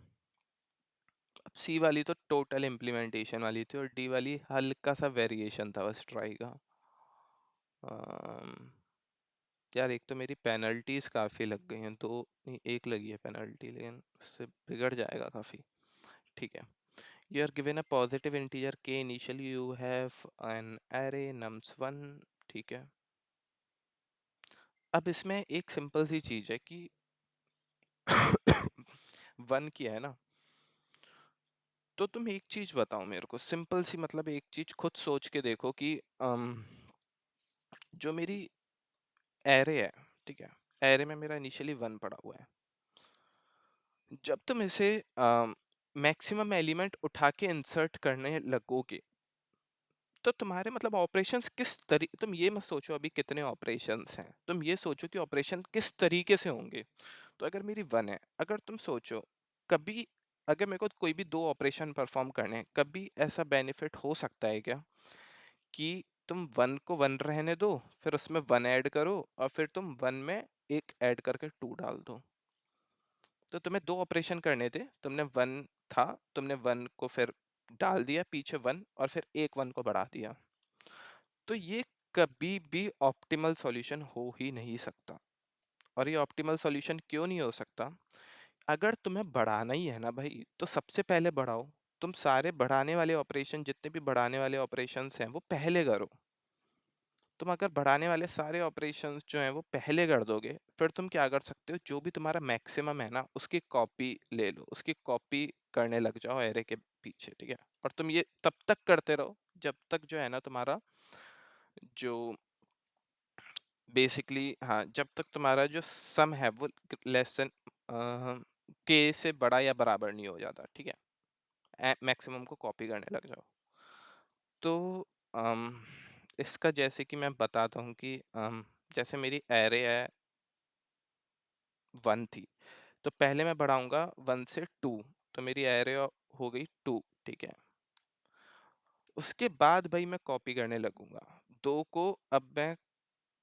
अब सी वाली तो टोटल इम्प्लीमेंटेशन वाली थी, और डी वाली हल्का सा वेरिएशन था बस ट्राई का। अम, यार एक तो मेरी पेनल्टीज काफ़ी लग गई हैं, दो नहीं एक लगी है पेनल्टी, लेकिन उससे बिगड़ जाएगा काफ़ी। ठीक है, you are given a positive integer k, initially you have an array nums1। ठीक है, अब इसमें एक सिंपल सी चीज है कि 1 की है ना, तो तुम एक चीज बताओ मेरे को सिंपल सी, मतलब एक चीज खुद सोच के देखो कि जो मेरी एरे है, ठीक है, एरे में मेरा इनिशियली 1 पड़ा हुआ है, जब तुम इसे मैक्सिमम एलिमेंट उठा के इंसर्ट करने लगोगे तो तुम्हारे मतलब ऑपरेशंस किस तरीके, तुम ये मत सोचो अभी कितने ऑपरेशंस हैं, तुम ये सोचो कि ऑपरेशन किस तरीके से होंगे। तो अगर मेरी 1 है, अगर तुम सोचो कभी अगर मेरे को कोई भी 2 ऑपरेशन परफॉर्म करने हैं, कभी ऐसा बेनिफिट हो सकता है क्या कि तुम 1 को 1 रहने दो, फिर उसमें 1 ऐड करो, और फिर तुम 1 में एक ऐड करके 2 डाल दो। तो तुम्हें 2 ऑपरेशन करने थे, तुमने 1 था, तुमने 1 को फिर डाल दिया पीछे 1, और फिर एक 1 को बढ़ा दिया। तो ये कभी भी ऑप्टिमल सॉल्यूशन हो ही नहीं सकता। और ये ऑप्टिमल सॉल्यूशन क्यों नहीं हो सकता? अगर तुम्हें बढ़ाना ही है ना भाई, तो सबसे पहले बढ़ाओ। तुम सारे बढ़ाने वाले ऑपरेशन, जितने भी बढ़ाने वाले ऑपरेशंस हैं वो पहले करो। तुम अगर बढ़ाने वाले सारे ऑपरेशंस जो हैं वो पहले कर दोगे, फिर तुम क्या कर सकते हो, जो भी तुम्हारा मैक्सिमम है ना उसकी कॉपी ले लो, उसकी कॉपी करने लग जाओ एरे के पीछे। ठीक है, और तुम ये तब तक करते रहो जब तक जो है ना तुम्हारा जो बेसिकली हाँ, जब तक तुम्हारा जो सम है वो लेस देन के से बड़ा या बराबर नहीं हो जाता, ठीक है? मैक्सिमम को कॉपी करने लग जाओ। तो अम, इसका जैसे कि मैं बताता हूँ कि जैसे मेरी एरे है 1 थी, तो पहले मैं बढ़ाऊँगा 1 से 2, तो मेरी एरे हो गई 2, ठीक है? उसके बाद भाई मैं कॉपी करने लगूँगा। 2 को अब मैं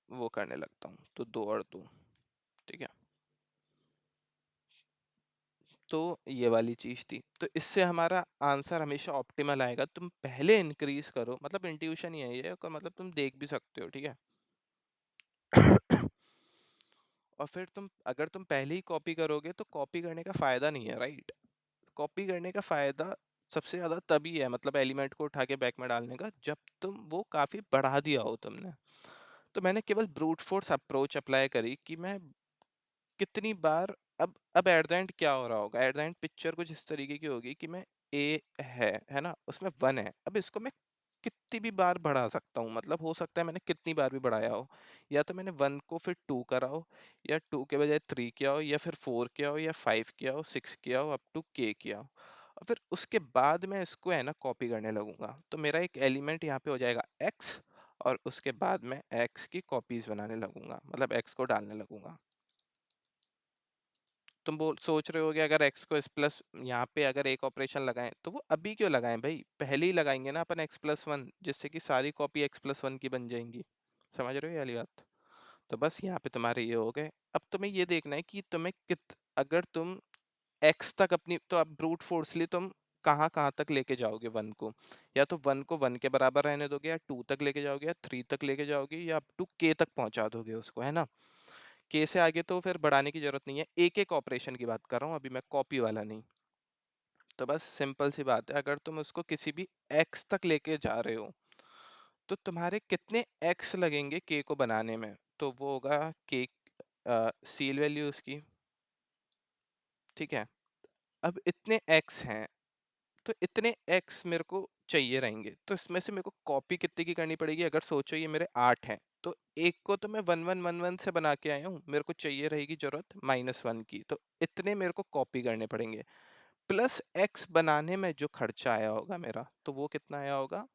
वो करने लगता हूँ, तो 2 और 2, ठीक है? तो ये वाली चीज़ थी। तो इससे हमारा आंसर हमेशा ऑप्टिमल आएगा। तुम पहले इंक्रीज़ करो, मतलब इंट्यूशन ही है ये, और मतलब तुम देख भी सकते हो, ठीक है? और फिर तुम अगर तुम पहले ही कॉपी करोगे तो कॉपी करने का फ़ायदा नहीं है, राइट? कॉपी करने का फ़ायदा सबसे ज़्यादा तभी है, मतलब एलिमेंट को उठा के बैक में डालने का, जब तुम वो काफ़ी बढ़ा दिया हो तुमने। तो मैंने केवल ब्रूट फ़ोर्स अप्रोच अप्लाई करी कि मैं कितनी बार अब एट द एंड क्या हो रहा होगा, एट द एंड पिक्चर कुछ इस तरीके की होगी कि मैं ए है ना? उसमें 1 है। अब इसको मैं कितनी भी बार बढ़ा सकता हूँ, मतलब हो सकता है मैंने कितनी बार भी बढ़ाया हो। या तो मैंने 1 को फिर 2 करा हो, या 2 के बजाय 3 किया हो, या फिर 4 किया हो, या 5 किया हो, 6 किया हो, अप टू के किया हो। और फिर उसके बाद मैं इसको है ना कॉपी करने लगूँगा। तो मेरा एक एलिमेंट यहाँ पे हो जाएगा एक्स, और उसके बाद मैं एक्स की कॉपीज़ बनाने लगूँगा, मतलब एक्स को डालने लगूँगा। तुम बोल सोच रहे होगे अगर x को s प्लस यहाँ पे अगर एक ऑपरेशन लगाएं तो वो अभी क्यों लगाएं भाई, पहले ही लगाएंगे ना अपन x प्लस वन, जिससे कि सारी कॉपी x प्लस वन की बन जाएंगी। समझ रहे हो ये वाली बात? तो बस यहाँ पे तुम्हारे ये हो गए। अब तुम्हें ये देखना है कि तुम्हें कित अगर तुम x तक अपनी, तो अब ब्रूट फोर्सली तुम कहाँ कहाँ तक लेके जाओगे वन को, या तो वन को वन के बराबर रहने दोगे, या टू तक लेके जाओगे, या थ्री तक लेके जाओगे, या अप टू के तक पहुंचा दोगे उसको, है ना? के से आगे तो फिर बढ़ाने की ज़रूरत नहीं है, एक-एक ऑपरेशन की बात कर रहा हूँ, अभी मैं कॉपी वाला नहीं। तो बस सिंपल सी बात है, अगर तुम उसको किसी भी एक्स तक लेके जा रहे हो, तो तुम्हारे कितने एक्स लगेंगे के को बनाने में? तो वो होगा के सील वैल्यू उसकी, ठीक है? अब इतने एक्स हैं, तो इतने एक्स मेरे को चाहिए रहेंगे, तो इसमें से मेरे को कॉपी कितने की करनी पड़ेगी? अगर सोचो ये मेरे 8 हैं, तो एक को तो मैं 1-1-1-1 से बना के आया हूँ, मेरे को चाहिए रहेगी ज़रूरत -1 की, तो इतने मेरे को कॉपी करने पड़ेंगे। प्लस एक्स बनाने में जो खर्चा आया होगा मेरा, तो वो कितना आया होगा?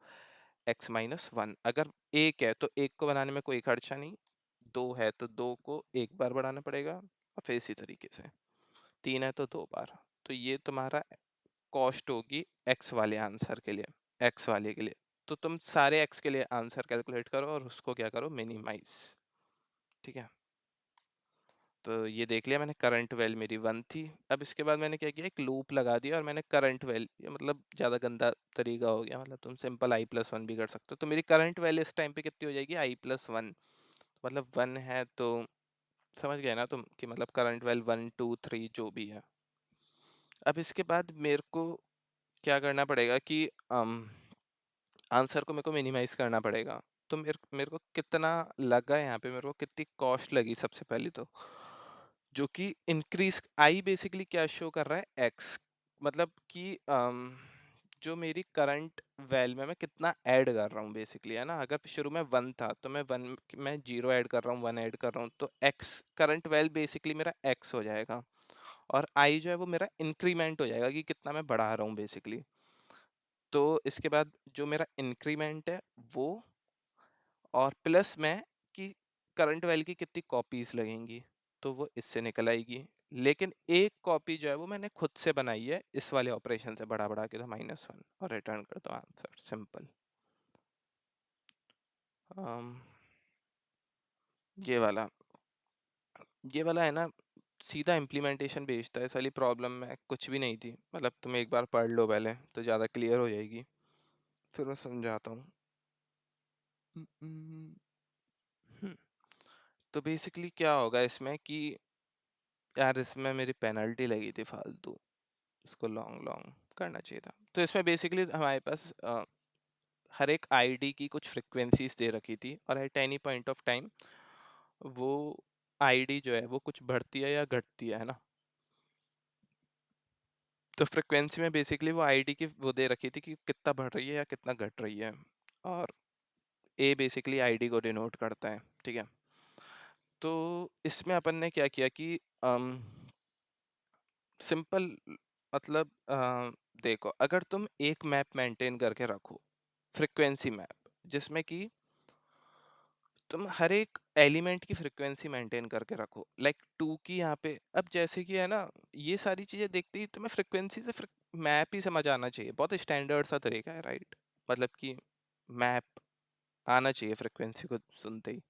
x-1। अगर 1 है, तो 1 को बनाने में कोई खर्चा नहीं, 2 है, तो 2 को 1 बार बढ़ाना पड़ेगा, और फिर इसी तरीके से। 3 है, तो 2 बार। तो ये तुम्हारा कॉस्ट होगी एक्स वाले आंसर के लिए, एक्स वाले के लिए। तो तुम सारे एक्स के लिए आंसर कैलकुलेट करो और उसको क्या करो, मिनिमाइज, ठीक है? तो ये देख लिया मैंने, करंट वैल मेरी 1 थी। अब इसके बाद मैंने क्या किया, एक लूप लगा दिया, और मैंने करंट वैल, ये मतलब ज़्यादा गंदा तरीका हो गया, मतलब तुम सिंपल i+1 भी कर सकते हो। तो मेरी करंट वैल इस टाइम पे कितनी हो जाएगी, i+1, मतलब 1 है, तो समझ गए ना तुम कि मतलब करंट वैल 1 2 3 जो भी है। अब इसके बाद मेरे को क्या करना पड़ेगा कि आंसर को मेरे को मिनिमाइज करना पड़ेगा। तो मेरे को कितना लगा यहाँ पे, मेरे को कितनी कॉस्ट लगी सबसे पहले तो, जो कि इंक्रीज आई बेसिकली क्या शो कर रहा है, एक्स, मतलब कि जो मेरी करंट वैल में मैं कितना ऐड कर रहा हूँ बेसिकली, है ना? अगर शुरू में 1 था, तो मैं 0 ऐड कर रहा हूँ, 1 ऐड कर रहा हूँ, तो एक्स करंट वैल बेसिकली मेरा एक्स हो जाएगा, और आई जो है वो मेरा इंक्रीमेंट हो जाएगा कि कितना मैं बढ़ा रहा हूँ बेसिकली। तो इसके बाद जो मेरा इंक्रीमेंट है वो, और प्लस में कि करंट वैल्यू की कितनी कॉपीज लगेंगी, तो वो इससे निकल आएगी। लेकिन एक कॉपी जो है वो मैंने खुद से बनाई है इस वाले ऑपरेशन से, बढ़ा बढ़ा के, तो -1, और रिटर्न कर दो आंसर, सिंपल। अम, ये वाला ये वाला है ना, सीधा इम्प्लीमेंटेशन बेस्ड है, इस वाली प्रॉब्लम में कुछ भी नहीं थी, मतलब तुम एक बार पढ़ लो पहले तो ज़्यादा क्लियर हो जाएगी, फिर मैं समझाता हूँ। हम्म, हम्म, हम्म। तो बेसिकली क्या होगा इसमें कि यार, इसमें मेरी पेनल्टी लगी थी फालतू, इसको लॉन्ग लॉन्ग करना चाहिए था। तो इसमें बेसिकली हमारे पास हर एक आईडी की कुछ फ्रिक्वेंसीज दे रखी थी, और at any point of time वो आईडी जो है वो कुछ बढ़ती है या घटती है ना? तो फ्रिक्वेंसी में बेसिकली वो आईडी की वो दे रखी थी कि कितना बढ़ रही है या कितना घट रही है, और ए बेसिकली आईडी को डिनोट करता है, ठीक है? तो इसमें अपन ने क्या किया कि सिंपल मतलब देखो, अगर तुम एक मैप मेंटेन करके रखो, फ्रीक्वेंसी मैप, जिसमें कि तुम हर एक एलिमेंट की फ्रीक्वेंसी मेंटेन करके रखो, लाइक टू की यहाँ पे, अब जैसे कि है ना, ये सारी चीजें देखते ही तुम्हें फ्रीक्वेंसी से मैप ही समझ आना चाहिए, बहुत स्टैंडर्ड सा तरीका है, राइट? मतलब कि मैप आना चाहिए फ्रीक्वेंसी को सुनते ही।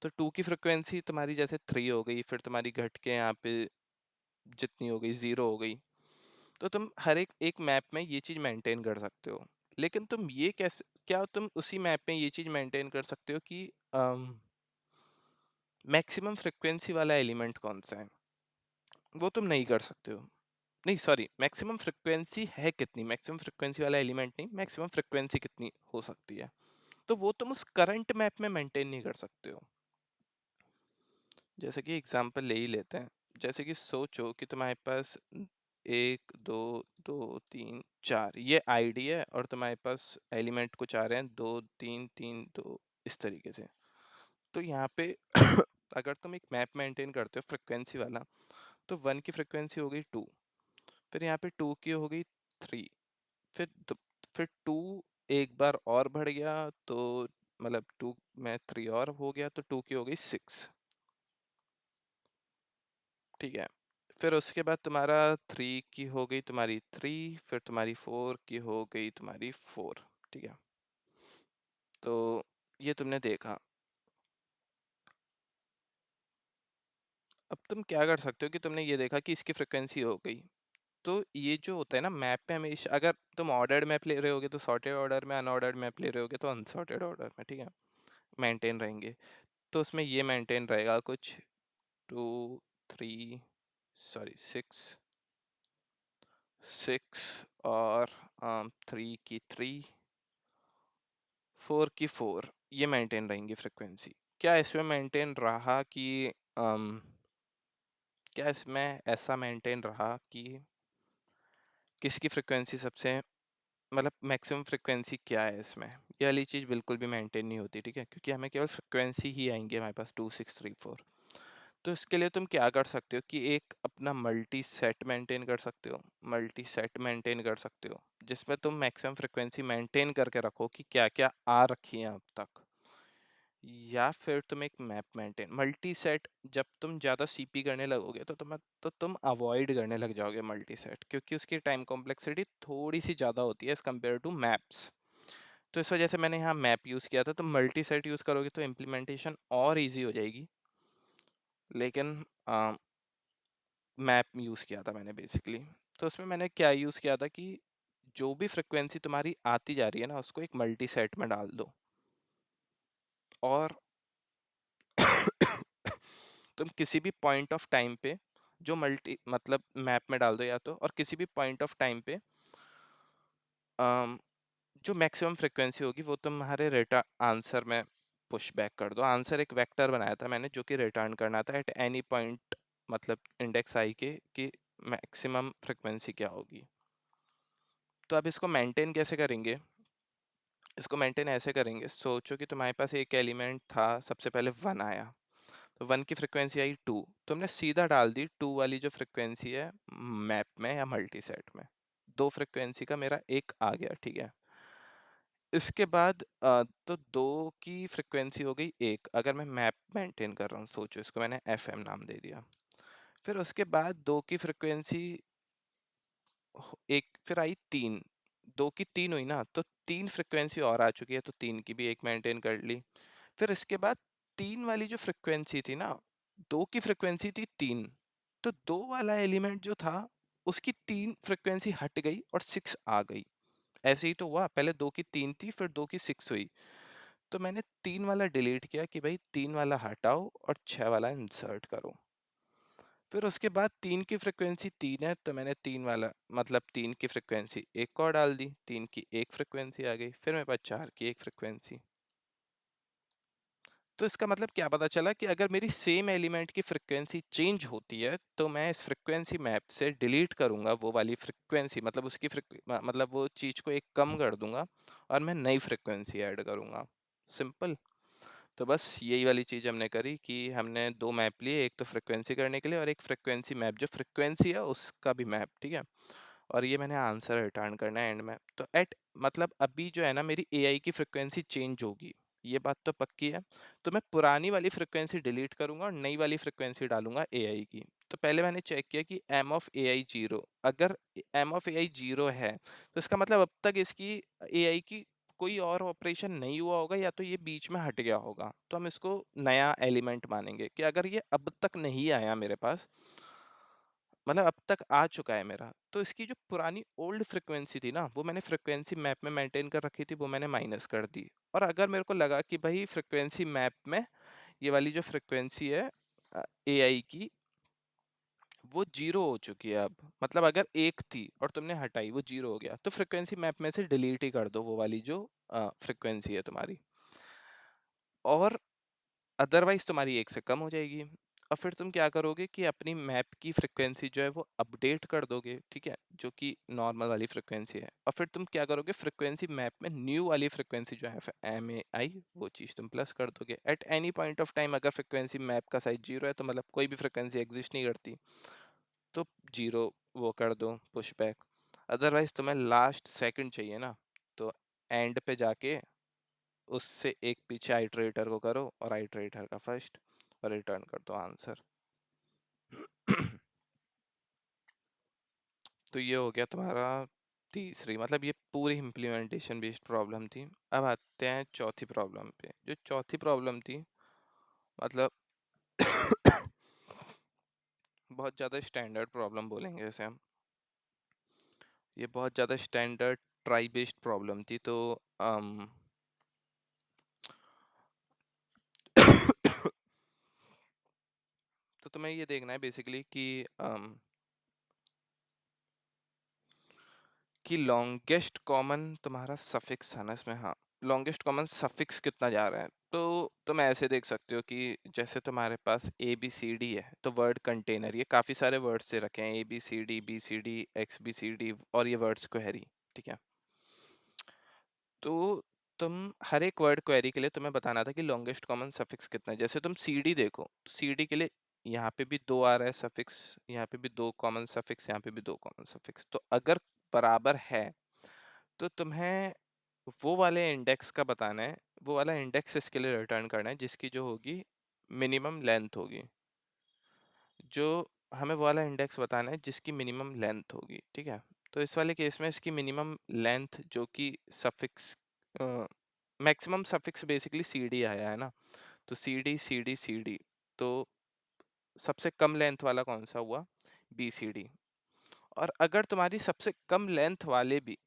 तो टू की फ्रीक्वेंसी तुम्हारी जैसे 3 हो गई, फिर तुम्हारी घट के यहाँ पे जितनी हो गई 0 हो गई, तो तुम हर एक एक मैप में ये चीज मेंटेन कर सकते हो। लेकिन तुम ये कैसे, क्या तुम उसी मैप में ये चीज मेंटेन कर सकते हो कि मैक्सिमम फ्रिक्वेंसी वाला एलिमेंट कौन सा है? वो तुम नहीं कर सकते हो। नहीं, सॉरी, मैक्सिमम फ्रिक्वेंसी है कितनी, मैक्सिमम फ्रिक्वेंसी वाला एलिमेंट नहीं, मैक्सिमम फ्रिक्वेंसी कितनी हो सकती है, तो वो तुम उस करंट मैप में मेंटेन नहीं कर सकते हो। जैसे कि एग्जांपल ले ही लेते हैं, जैसे कि सोचो कि तुम्हारे पास 1 2 2 3 4 ये आईडी है, और तुम्हारे पास एलिमेंट कुछ आ रहे हैं 2 3 3 2, इस तरीके से। तो यहाँ पे अगर तुम एक मैप मेंटेन करते हो फ्रिक्वेंसी वाला, तो 1 की फ्रिक्वेंसी हो गई 2, फिर यहाँ पे 2 की हो गई 3, फिर फिर 2 एक बार और बढ़ गया, तो मतलब 2 में 3 और हो गया, तो 2 की हो गई 6, ठीक है। फिर उसके बाद तुम्हारा 3 की हो गई तुम्हारी 3, फिर तुम्हारी 4 की हो गई तुम्हारी 4, ठीक है। तो ये तुमने देखा। अब तुम क्या कर सकते हो कि तुमने ये देखा कि इसकी फ्रिक्वेंसी हो गई, तो ये जो होता है ना मैप पे, हमेशा अगर तुम ऑर्डर्ड मैप ले रहे होगे तो सॉर्टेड ऑर्डर में, अनऑर्डर्ड मैप ले रहे होगे तो अनसॉर्टेड ऑर्डर में, ठीक है, मेंटेन रहेंगे। तो उसमें ये मेंटेन रहेगा कुछ 2 3 सॉरी 6 और 3 की 3, 4 की 4, ये मेंटेन रहेंगी फ्रिक्वेंसी। क्या इसमें मेंटेन रहा कि क्या इसमें ऐसा मेंटेन रहा कि किसकी फ्रिक्वेंसी सबसे, मतलब मैक्सिमम फ्रिक्वेंसी क्या है इसमें, ये वाली चीज़ बिल्कुल भी मेंटेन नहीं होती, ठीक है, क्योंकि हमें केवल फ्रिक्वेंसी ही आएंगी हमारे पास 2 6 3 4। तो इसके लिए तुम क्या कर सकते हो कि एक अपना मल्टी सेट मेंटेन कर सकते हो, मल्टी सेट मेंटेन कर सकते हो, जिसमें तुम मैक्सिमम फ्रिक्वेंसी मेंटेन करके रखो कि क्या क्या आ रखी है अब तक। या फिर तुम एक मैप मेंटेन मल्टी सेट, जब तुम ज़्यादा सीपी करने लगोगे तो तुम अवॉइड करने लग जाओगे मल्टी सेट, क्योंकि उसकी टाइम कॉम्प्लेक्सिटी थोड़ी सी ज़्यादा होती है एज़ कम्पेयर टू मैप्स। तो इस वजह से मैंने यहाँ मैप यूज़ किया था, तो मल्टी सेट यूज़ करोगे तो इम्प्लीमेंटेशन और ईजी हो जाएगी। लेकिन मैप यूज़ किया था मैंने बेसिकली। तो उसमें मैंने क्या यूज़ किया था कि जो भी फ्रिक्वेंसी तुम्हारी आती जा रही है ना, उसको एक मल्टी सेट में डाल दो, और तुम किसी भी पॉइंट ऑफ टाइम पे जो मल्टी मतलब मैप में डाल दो या तो, और किसी भी पॉइंट ऑफ टाइम पे जो मैक्सिमम फ्रिक्वेंसी होगी वो तुम्हारे रिटर्न आंसर में पुश बैक कर दो। आंसर एक वेक्टर बनाया था मैंने जो कि रिटर्न करना था एट एनी पॉइंट, मतलब इंडेक्स आई के, कि मैक्सिमम फ्रिक्वेंसी क्या होगी। तो अब इसको मेंटेन कैसे करेंगे? इसको मेंटेन ऐसे करेंगे, सोचो कि तुम्हारे पास एक एलिमेंट था, सबसे पहले 1 आया, तो 1 की फ्रिक्वेंसी आई 2, तुमने सीधा डाल दी 2 वाली जो फ्रिक्वेंसी है मैप में या मल्टी सेट में, 2 फ्रिक्वेंसी का मेरा एक आ गया, ठीक है। इसके बाद तो 2 की फ्रिक्वेंसी हो गई 1, अगर मैं मैप मेंटेन कर रहा हूँ, सोचो इसको मैंने FM नाम दे दिया। फिर उसके बाद 2 की फ्रिक्वेंसी एक, फिर आई 3, 2 की 3 हुई ना, तो 3 फ्रिक्वेंसी और आ चुकी है, तो 3 की भी एक मेंटेन कर ली। फिर इसके बाद 3 वाली जो फ्रिक्वेंसी थी ना, 2 की फ्रिक्वेंसी थी 3, तो 2 वाला एलिमेंट जो था उसकी 3 फ्रिक्वेंसी हट गई और 6 आ गई। ऐसे ही तो हुआ, पहले 2 की 3 थी, फिर 2 की 6 हुई, तो मैंने 3 वाला डिलीट किया कि भाई 3 वाला हटाओ और 6 वाला इंसर्ट करो। फिर उसके बाद 3 की फ्रिक्वेंसी 3 है, तो मैंने 3 वाला मतलब 3 की फ्रिक्वेंसी एक और डाल दी, 3 की एक फ्रिक्वेंसी आ गई, फिर मेरे पास 4 की एक फ्रिक्वेंसी। तो इसका मतलब क्या पता चला कि अगर मेरी सेम एलिमेंट की फ्रिक्वेंसी चेंज होती है, तो मैं इस फ्रिक्वेंसी मैप से डिलीट करूंगा वो वाली फ्रिक्वेंसी, मतलब उसकी मतलब वो चीज़ को एक कम कर दूंगा और मैं नई फ्रिक्वेंसी ऐड करूंगा। सिंपल। तो बस यही वाली चीज़ हमने करी कि हमने 2 मैप लिए, एक तो फ्रीक्वेंसी करने के लिए और एक फ्रीक्वेंसी मैप, जो फ्रीक्वेंसी है उसका भी मैप, ठीक है? और ये मैंने आंसर रिटर्न करना है एंड में। तो मतलब अभी जो है ना मेरी एआई की फ्रीक्वेंसी चेंज होगी, ये बात तो पक्की है। तो मैं पुरानी वाली फ्रीक्वेंसी डिलीट करूँगा और नई वाली फ्रीक्वेंसी डालूँगा एआई की। तो पहले मैंने चेक किया कि एम ऑफ एआई 0, अगर एम ऑफ एआई 0 है, तो इसका मतलब अब तक इसकी एआई की कोई और ऑपरेशन नहीं हुआ होगा या तो ये बीच में हट गया होगा। तो हम इसको नया एलिमेंट मानेंगे कि अगर ये अब तक नहीं आया मेरे पास, मतलब अब तक आ चुका है मेरा, तो इसकी जो पुरानी ओल्ड फ्रीक्वेंसी थी ना, वो मैंने फ्रीक्वेंसी मैप में मेंटेन कर रखी थी, वो मैंने माइनस कर दी। और अगर मेरे को लगा कि भाई फ्रीक्वेंसी मैप में ये वाली जो फ्रीक्वेंसी है एआई की, वो 0 हो चुकी है अब, मतलब अगर 1 थी और तुमने हटाई, वो 0 हो गया, तो फ्रीक्वेंसी मैप में से डिलीट ही कर दो वो वाली जो फ्रीक्वेंसी है तुम्हारी। और अदरवाइज़ तुम्हारी 1 से कम हो जाएगी। और फिर तुम क्या करोगे कि अपनी मैप की फ्रीक्वेंसी जो है वो अपडेट कर दोगे, ठीक है? जो कि नॉर्मल वाली फ्रीक्वेंसी है। और फिर तुम क्या करोगे, फ्रीक्वेंसी मैप में न्यू वाली फ्रीक्वेंसी जो है एमएआई, वो चीज़ तुम प्लस कर दोगे। At any point of time अगर फ्रीक्वेंसी मैप का साइज़ 0 है, तो मतलब कोई भी फ्रीक्वेंसी एग्ज़िस्ट नहीं करती, तो 0 वो कर दो पुश बैक। अदरवाइज़ तुम्हें लास्ट सेकंड चाहिए ना, तो एंड पे जाके उससे एक पीछे आइटरेटर को करो और आइटरेटर का फर्स्ट, और रिटर्न कर दो आंसर। तो ये हो गया तुम्हारा तीसरी, मतलब ये पूरी इम्प्लीमेंटेशन बेस्ड प्रॉब्लम थी। अब आते हैं चौथी प्रॉब्लम पे। जो चौथी प्रॉब्लम थी, मतलब बहुत ज़्यादा स्टैंडर्ड प्रॉब्लम बोलेंगे इसे हम। ये बहुत ज़्यादा स्टैंडर्ड ट्राई बेस्ड प्रॉब्लम थी। तो तो तुम्हें ये देखना है बेसिकली कि लॉन्गेस्ट कॉमन तुम्हारा सफिक्स है ना इसमें, हाँ, लॉन्गेस्ट कॉमन सफिक्स कितना जा रहा है। तो तुम ऐसे देख सकते हो कि जैसे तुम्हारे पास ए बी सी डी है, तो वर्ड कंटेनर, ये काफ़ी सारे वर्ड्स से रखे हैं, A B C D X B C D, और ये वर्ड्स क्वेरी, ठीक है? तो तुम हर एक वर्ड क्वेरी के लिए तुम्हें बताना था कि लॉन्गेस्ट कॉमन सफिक्स कितना है। जैसे तुम सी डी देखो, सी डी के लिए यहाँ पे भी 2 आ रहा है सफिक्स, यहाँ पे भी 2 कॉमन सफिक्स, यहाँ पे भी 2 कॉमन सफिक्स। तो अगर बराबर है, तो तुम्हें वो वाले इंडेक्स का बताना है, वो वाला इंडेक्स इसके लिए रिटर्न करना है जिसकी जो होगी मिनिमम लेंथ होगी। जो हमें वो वाला इंडेक्स बताना है जिसकी मिनिमम लेंथ होगी, ठीक है? तो इस वाले केस में इसकी मिनिमम लेंथ जो कि suffix maximum suffix basically C D आया है ना, तो C D C D C D, तो सबसे कम लेंथ वाला कौन सा हुआ, बी सी डी। और अगर तुम्हारी सबसे कम लेंथ वाले भी,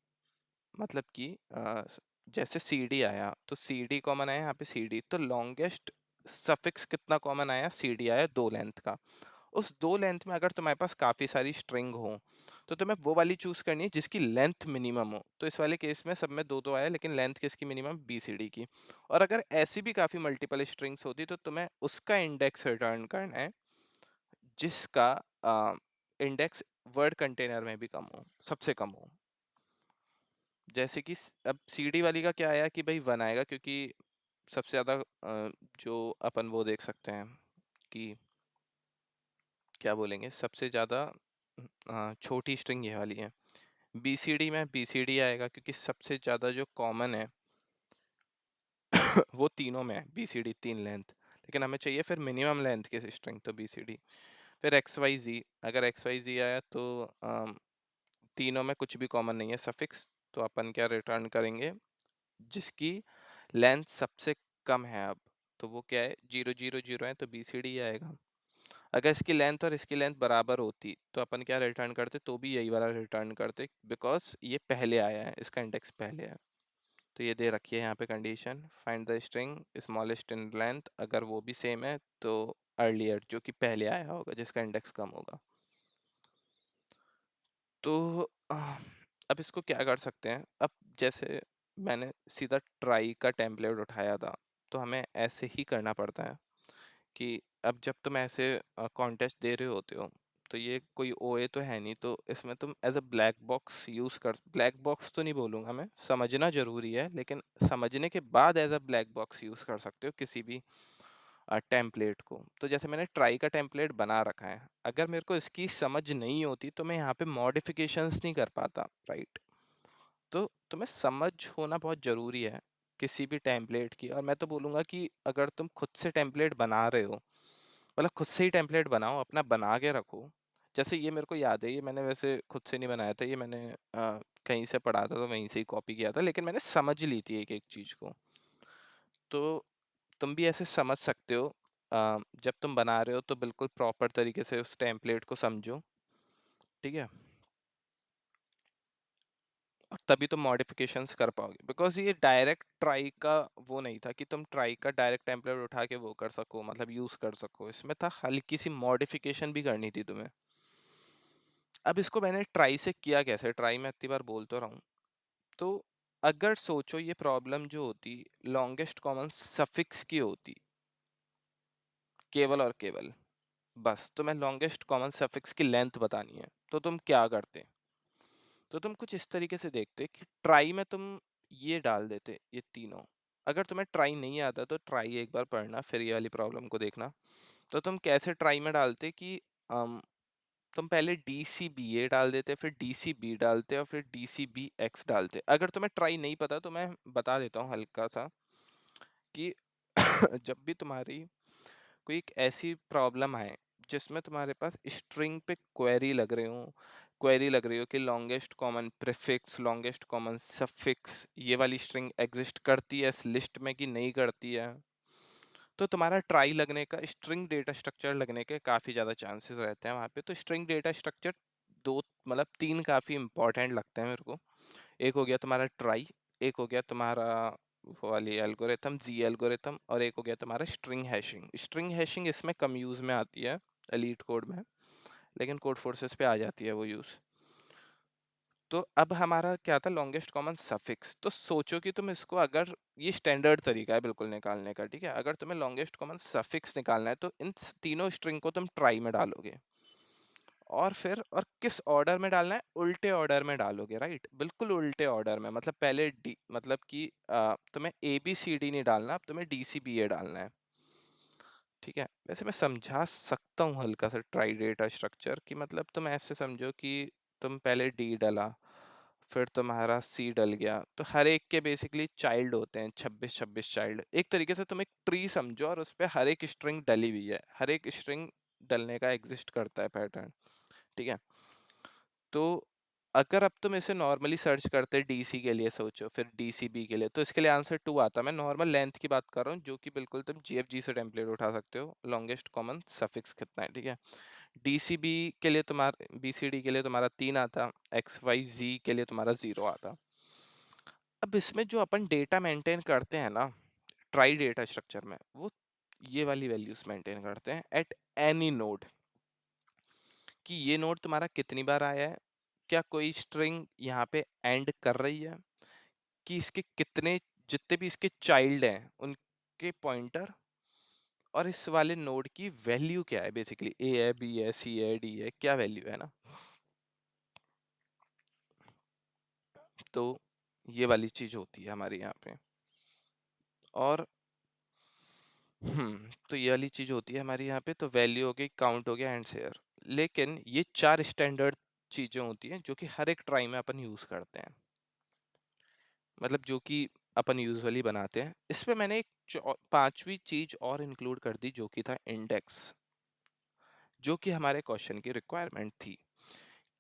मतलब कि जैसे सी डी आया, तो सी डी कॉमन आया यहाँ पे सी डी, तो लॉन्गेस्ट सफिक्स कितना कॉमन आया, सी डी आया 2 लेंथ का। उस 2 लेंथ में अगर तुम्हारे पास काफ़ी सारी स्ट्रिंग हो, तो तुम्हें वो वाली चूज़ करनी है जिसकी लेंथ मिनिमम हो। तो इस वाले केस में सब में 2-2 आया, लेकिन लेंथ किसकी मिनिमम, बी-सी-डी की। और अगर ऐसी भी काफ़ी मल्टीपल स्ट्रिंग्स होती, तो तुम्हें उसका इंडेक्स रिटर्न करना है जिसका इंडेक्स वर्ड कंटेनर में भी कम हो, सबसे कम हो। जैसे कि अब सीडी वाली का क्या आया कि भाई 1 आएगा, क्योंकि सबसे ज़्यादा जो अपन वो देख सकते हैं कि क्या बोलेंगे, सबसे ज़्यादा छोटी स्ट्रिंग ये वाली है। बीसीडी में बीसीडी आएगा क्योंकि सबसे ज़्यादा जो कॉमन है वो तीनों में है, बीसीडी 3 लेंथ, लेकिन हमें चाहिए फिर मिनिमम लेंथ की स्ट्रिंग, तो बीसीडी। फिर एक्स वाई जी, अगर एक्स वाई जी आया तो तीनों में कुछ भी कॉमन नहीं है सफिक्स, तो अपन क्या रिटर्न करेंगे, जिसकी लेंथ सबसे कम है अब, तो वो क्या है, 0 0 0 है, तो बीसीडी आएगा। अगर इसकी लेंथ और इसकी लेंथ बराबर होती, तो अपन क्या रिटर्न करते, तो भी यही वाला रिटर्न करते, बिकॉज ये पहले आया है, इसका इंडेक्स पहले है। तो ये दे रखी है यहाँ पे condition, find the string smallest in length, अगर वो भी सेम है तो अर्लियर जो कि पहले आया होगा, जिसका इंडेक्स कम होगा। तो अब इसको क्या कर सकते हैं, अब जैसे मैंने सीधा ट्राई का टेम्पलेट उठाया था, तो हमें ऐसे ही करना पड़ता है कि अब जब तुम ऐसे कॉन्टेस्ट दे रहे होते हो, तो ये कोई ओए तो है नहीं, तो इसमें तुम as a black box use कर, ब्लैक बॉक्स तो नहीं बोलूंगा मैं, समझना जरूरी है, लेकिन समझने के बाद as a black box use कर सकते हो किसी भी टेम्पलेट को। तो जैसे मैंने ट्राई का टेम्पलेट बना रखा है, अगर मेरे को इसकी समझ नहीं होती तो मैं यहाँ पे मॉडिफिकेशंस नहीं कर पाता, राइट। तो तुम्हें समझ होना बहुत ज़रूरी है किसी भी टेम्पलेट की। और मैं तो बोलूँगा कि अगर तुम खुद से टेम्पलेट बना रहे हो, मतलब खुद से ही टेम्पलेट बनाओ, अपना बना के रखो। जैसे ये मेरे को याद है, ये मैंने वैसे खुद से नहीं बनाया था, ये मैंने कहीं से पढ़ा था तो वहीं से ही कॉपी किया था, लेकिन मैंने समझ ली थी एक एक चीज़ को। तो तुम भी ऐसे समझ सकते हो। जब तुम बना रहे हो तो बिल्कुल प्रॉपर तरीके से उस टेम्पलेट को समझो, ठीक है। और तभी तुम मॉडिफिकेशंस कर पाओगे, बिकॉज ये डायरेक्ट ट्राई का वो नहीं था कि तुम ट्राई का डायरेक्ट टेम्पलेट उठा के वो कर सको, मतलब यूज कर सको। इसमें था हल्की सी मॉडिफिकेशन भी करनी थी तुम्हें। अब इसको मैंने ट्राई से किया कैसे, ट्राई में इतनी बार बोल तो रहा हूँ। तो अगर सोचो ये प्रॉब्लम जो होती लॉन्गेस्ट कॉमन सफिक्स की होती, केवल और केवल बस तुम्हें लॉन्गेस्ट कॉमन सफिक्स की लेंथ बतानी है, तो तुम क्या करते। तो तुम कुछ इस तरीके से देखते कि ट्राई में तुम ये डाल देते, ये तीनों। अगर तुम्हें ट्राई नहीं आता तो ट्राई एक बार पढ़ना, फिर ये वाली प्रॉब्लम को देखना। तो तुम कैसे ट्राई में डालते कि तुम पहले डी सी बी ए डाल देते, फिर डी सी बी डालते और फिर डी सी बी एक्स डालते। अगर तुम्हें ट्राई नहीं पता तो मैं बता देता हूँ हल्का सा कि जब भी तुम्हारी कोई एक ऐसी प्रॉब्लम आए जिसमें तुम्हारे पास स्ट्रिंग पे क्वेरी लग रही हो कि longest common prefix, longest common suffix, ये वाली स्ट्रिंग एग्जिस्ट करती है इस लिस्ट में कि नहीं करती है, तो तुम्हारा ट्राई लगने का, स्ट्रिंग डेटा स्ट्रक्चर लगने के काफ़ी ज़्यादा चांसेस रहते हैं वहाँ पे। तो स्ट्रिंग डेटा स्ट्रक्चर दो, मतलब तीन काफ़ी इंपॉर्टेंट लगते हैं मेरे को। एक हो गया तुम्हारा ट्राई, एक हो गया तुम्हारा वो वाली एल्गोरिथम जी एल्गोरिथम, और एक हो गया तुम्हारा स्ट्रिंग हैशिंग। स्ट्रिंग हैशिंग इसमें कम यूज़ में आती है एलीट कोड में, लेकिन कोड फोर्सेस पे आ जाती है वो यूज़। तो अब हमारा क्या था, लॉन्गेस्ट कॉमन सफिक्स। तो सोचो कि तुम इसको, अगर ये स्टैंडर्ड तरीका है बिल्कुल निकालने का, ठीक है। अगर तुम्हें लॉन्गेस्ट कॉमन सफिक्स निकालना है तो इन तीनों स्ट्रिंग को तुम ट्राई में डालोगे, और फिर और किस ऑर्डर में डालना है, उल्टे ऑर्डर में डालोगे, राइट, बिल्कुल उल्टे ऑर्डर में। मतलब पहले डी, मतलब कि तुम्हें ए बी सी डी नहीं डालना, अब तुम्हें डी सी बी ए डालना है, ठीक है। वैसे मैं समझा सकता हूँ हल्का सा ट्राई डेटा स्ट्रक्चर की, मतलब तुम ऐसे समझो कि तुम पहले डी डाला, फिर तुम्हारा सी डल गया, तो हर एक के बेसिकली चाइल्ड होते हैं 26 चाइल्ड। एक तरीके से तुम एक ट्री समझो और उस पर हर एक स्ट्रिंग डली हुई है, हर एक स्ट्रिंग डलने का एग्जिस्ट करता है पैटर्न, ठीक है। तो अगर अब तुम इसे नॉर्मली सर्च करते डीसी के लिए, सोचो फिर डीसीबी के लिए, तो इसके लिए आंसर 2 आता। मैं नॉर्मल लेंथ की बात कर रहा हूँ, जो कि बिल्कुल तुम जीएफजी से टेम्पलेट उठा सकते हो, लॉन्गेस्ट कॉमन सफिक्स कितना है, ठीक है। डीसीबी के लिए तुम्हारा, बीसीडी के लिए तुम्हारा 3 आता, एक्स वाई जी के लिए तुम्हारा 0 आता। अब इसमें जो अपन डेटा मेंटेन करते हैं ना ट्राई डेटा स्ट्रक्चर में, वो ये वाली वैल्यूज मेंटेन करते हैं एट एनी नोड, कि ये नोड तुम्हारा कितनी बार आया है, क्या कोई स्ट्रिंग यहाँ पे एंड कर रही है, कि इसके कितने, जितने भी इसके चाइल्ड हैं उनके पॉइंटर, और इस वाले नोड की वैल्यू क्या है, बेसिकली ए है, बी है, सी है, डी है, क्या वैल्यू है ना। तो ये वाली चीज होती है हमारे यहाँ पे। और तो ये वाली चीज होती है हमारे यहाँ पे। तो वैल्यू हो गई, काउंट हो गया, एंड शेयर। लेकिन ये 4 स्टैंडर्ड चीजें होती हैं जो कि हर एक ट्राई में अपन यूज करते हैं, मतलब जो कि अपन यूजुअली बनाते हैं। इसमें मैंने एक पांचवी चीज और इंक्लूड कर दी, जो कि था इंडेक्स, जो कि हमारे क्वेश्चन की रिक्वायरमेंट थी,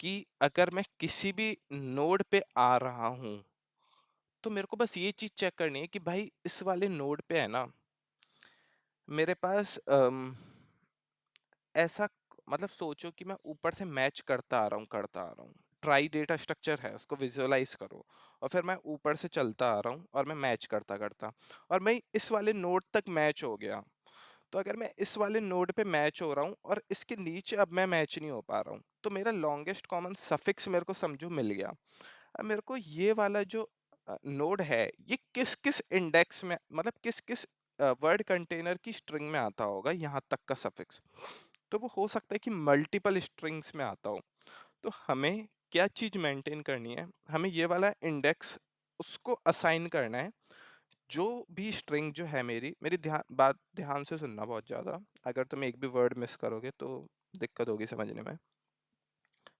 कि अगर मैं किसी भी नोड पे आ रहा हूं तो मेरे को बस ये चीज चेक करनी है कि भाई इस वाले नोड पे है ना, मेरे पास ऐसा, मतलब सोचो कि मैं ऊपर से मैच करता आ रहा हूँ, ट्राई डेटा स्ट्रक्चर है, उसको विजुअलाइज करो, और फिर मैं ऊपर से चलता आ रहा हूँ और मैं मैच करता करता, और मैं इस वाले नोड तक मैच हो गया। तो अगर मैं इस वाले नोड पे मैच हो रहा हूँ और इसके नीचे अब मैं मैच नहीं हो पा रहा हूँ, तो मेरा लॉन्गेस्ट कॉमन सफिक्स मेरे को समझो मिल गया। अब मेरे को ये वाला जो नोड है, ये किस किस इंडेक्स में, मतलब किस किस वर्ड कंटेनर की स्ट्रिंग में आता होगा यहाँ तक का सफिक्स, तो वो हो सकता है कि मल्टीपल स्ट्रिंग्स में आता हो। तो हमें क्या चीज़ मेंटेन करनी है, हमें ये वाला इंडेक्स उसको असाइन करना है। जो भी स्ट्रिंग जो है मेरी मेरी बात ध्यान से सुनना बहुत ज़्यादा, अगर तुम एक भी वर्ड मिस करोगे तो दिक्कत होगी समझने में।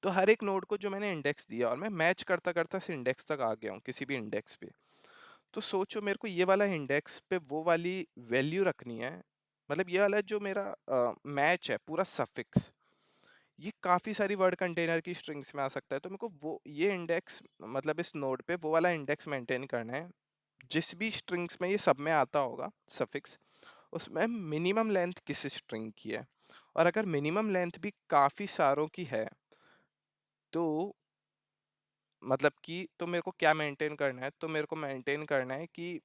तो हर एक नोड को जो मैंने इंडेक्स दिया और मैं मैच करता करता इस इंडेक्स तक आ गया हूँ किसी भी इंडेक्स पे, तो सोचो मेरे को ये वाला इंडेक्स पे वो वाली वैल्यू रखनी है। मतलब ये वाला जो मेरा मैच है पूरा सफिक्स, ये काफ़ी सारी वर्ड कंटेनर की स्ट्रिंग्स में आ सकता है। तो मेरे को वो ये इंडेक्स मतलब इस नोड पे वो वाला इंडेक्स मेंटेन करना है। जिस भी स्ट्रिंग्स में ये सब में आता होगा सफिक्स, उसमें मिनिमम लेंथ किस स्ट्रिंग की है। और अगर मिनिमम लेंथ भी काफ़ी सारों की है, तो मतलब कि तो मेरे को क्या मेंटेन करना है, तो मेरे को मेंटेन करना है कि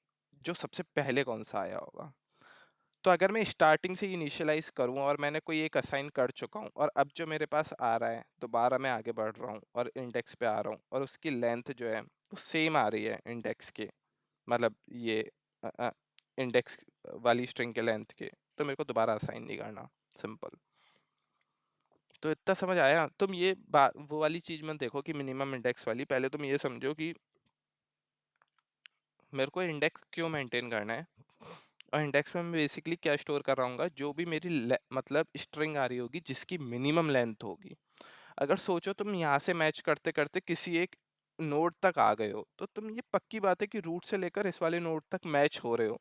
जो सबसे पहले कौन-सा आया होगा। तो अगर मैं स्टार्टिंग से इनिशियलाइज़ करूँ और मैंने कोई एक असाइन कर चुका हूँ और अब जो मेरे पास आ रहा है, दोबारा मैं आगे बढ़ रहा हूँ और इंडेक्स पे आ रहा हूँ और उसकी लेंथ जो है, वो सेम आ रही है इंडेक्स के, मतलब ये अ अ, इंडेक्स वाली स्ट्रिंग के लेंथ के, तो मेरे को दोबारा असाइन नहीं करना, सिंपल। तो इतना समझ आया? तुम ये वो वाली चीज़ मत देखो कि मिनिमम इंडेक्स वाली, पहले तुम ये समझो कि मेरे को इंडेक्स क्यों मेंटेन करना है और इंडेक्स में मैं बेसिकली क्या स्टोर कर रहा हूँ, जो भी मेरी मतलब स्ट्रिंग आ रही होगी जिसकी मिनिमम लेंथ होगी। अगर सोचो तुम यहाँ से मैच करते करते किसी एक नोड तक आ गए हो, तो तुम ये पक्की बात है कि रूट से लेकर इस वाले नोड तक मैच हो रहे हो,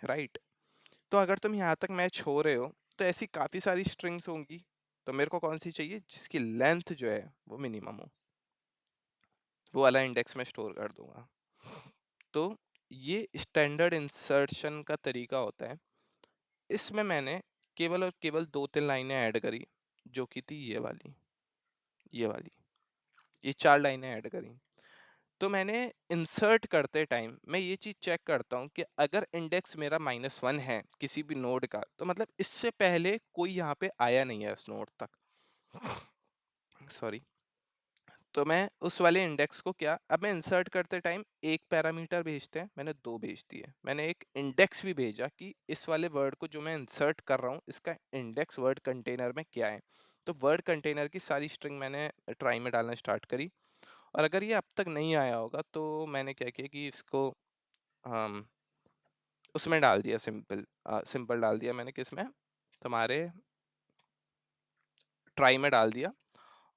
राइट? तो अगर तुम यहाँ तक मैच हो रहे हो, तो ऐसी काफ़ी सारी स्ट्रिंग्स होंगी। तो मेरे को कौन सी चाहिए जिसकी लेंथ जो है वो मिनिमम हो, वो वाला इंडेक्स में स्टोर कर दूंगा। तो ये स्टैंडर्ड इंसर्शन का तरीका होता है। इसमें मैंने केवल और केवल 2-3 लाइनें ऐड करी, जो कि थी ये वाली, ये 4 लाइनें ऐड करी। तो मैंने इंसर्ट करते टाइम मैं ये चीज़ चेक करता हूँ कि अगर इंडेक्स मेरा -1 है किसी भी नोड का, तो मतलब इससे पहले कोई यहाँ पे आया नहीं है उस नोड तक। सॉरी। तो मैं उस वाले इंडेक्स को क्या, अब मैं इंसर्ट करते टाइम एक पैरामीटर भेजते हैं, मैंने 2 भेज दिए। मैंने एक इंडेक्स भी भेजा कि इस वाले वर्ड को जो मैं इंसर्ट कर रहा हूँ, इसका इंडेक्स वर्ड कंटेनर में क्या है। तो वर्ड कंटेनर की सारी स्ट्रिंग मैंने ट्राई में डालना स्टार्ट करी और अगर ये अब तक नहीं आया होगा, तो मैंने क्या किया कि इसको अम, उसमें डाल दिया, सिंपल डाल दिया मैंने, किसमें, तुम्हारे ट्राई में डाल दिया।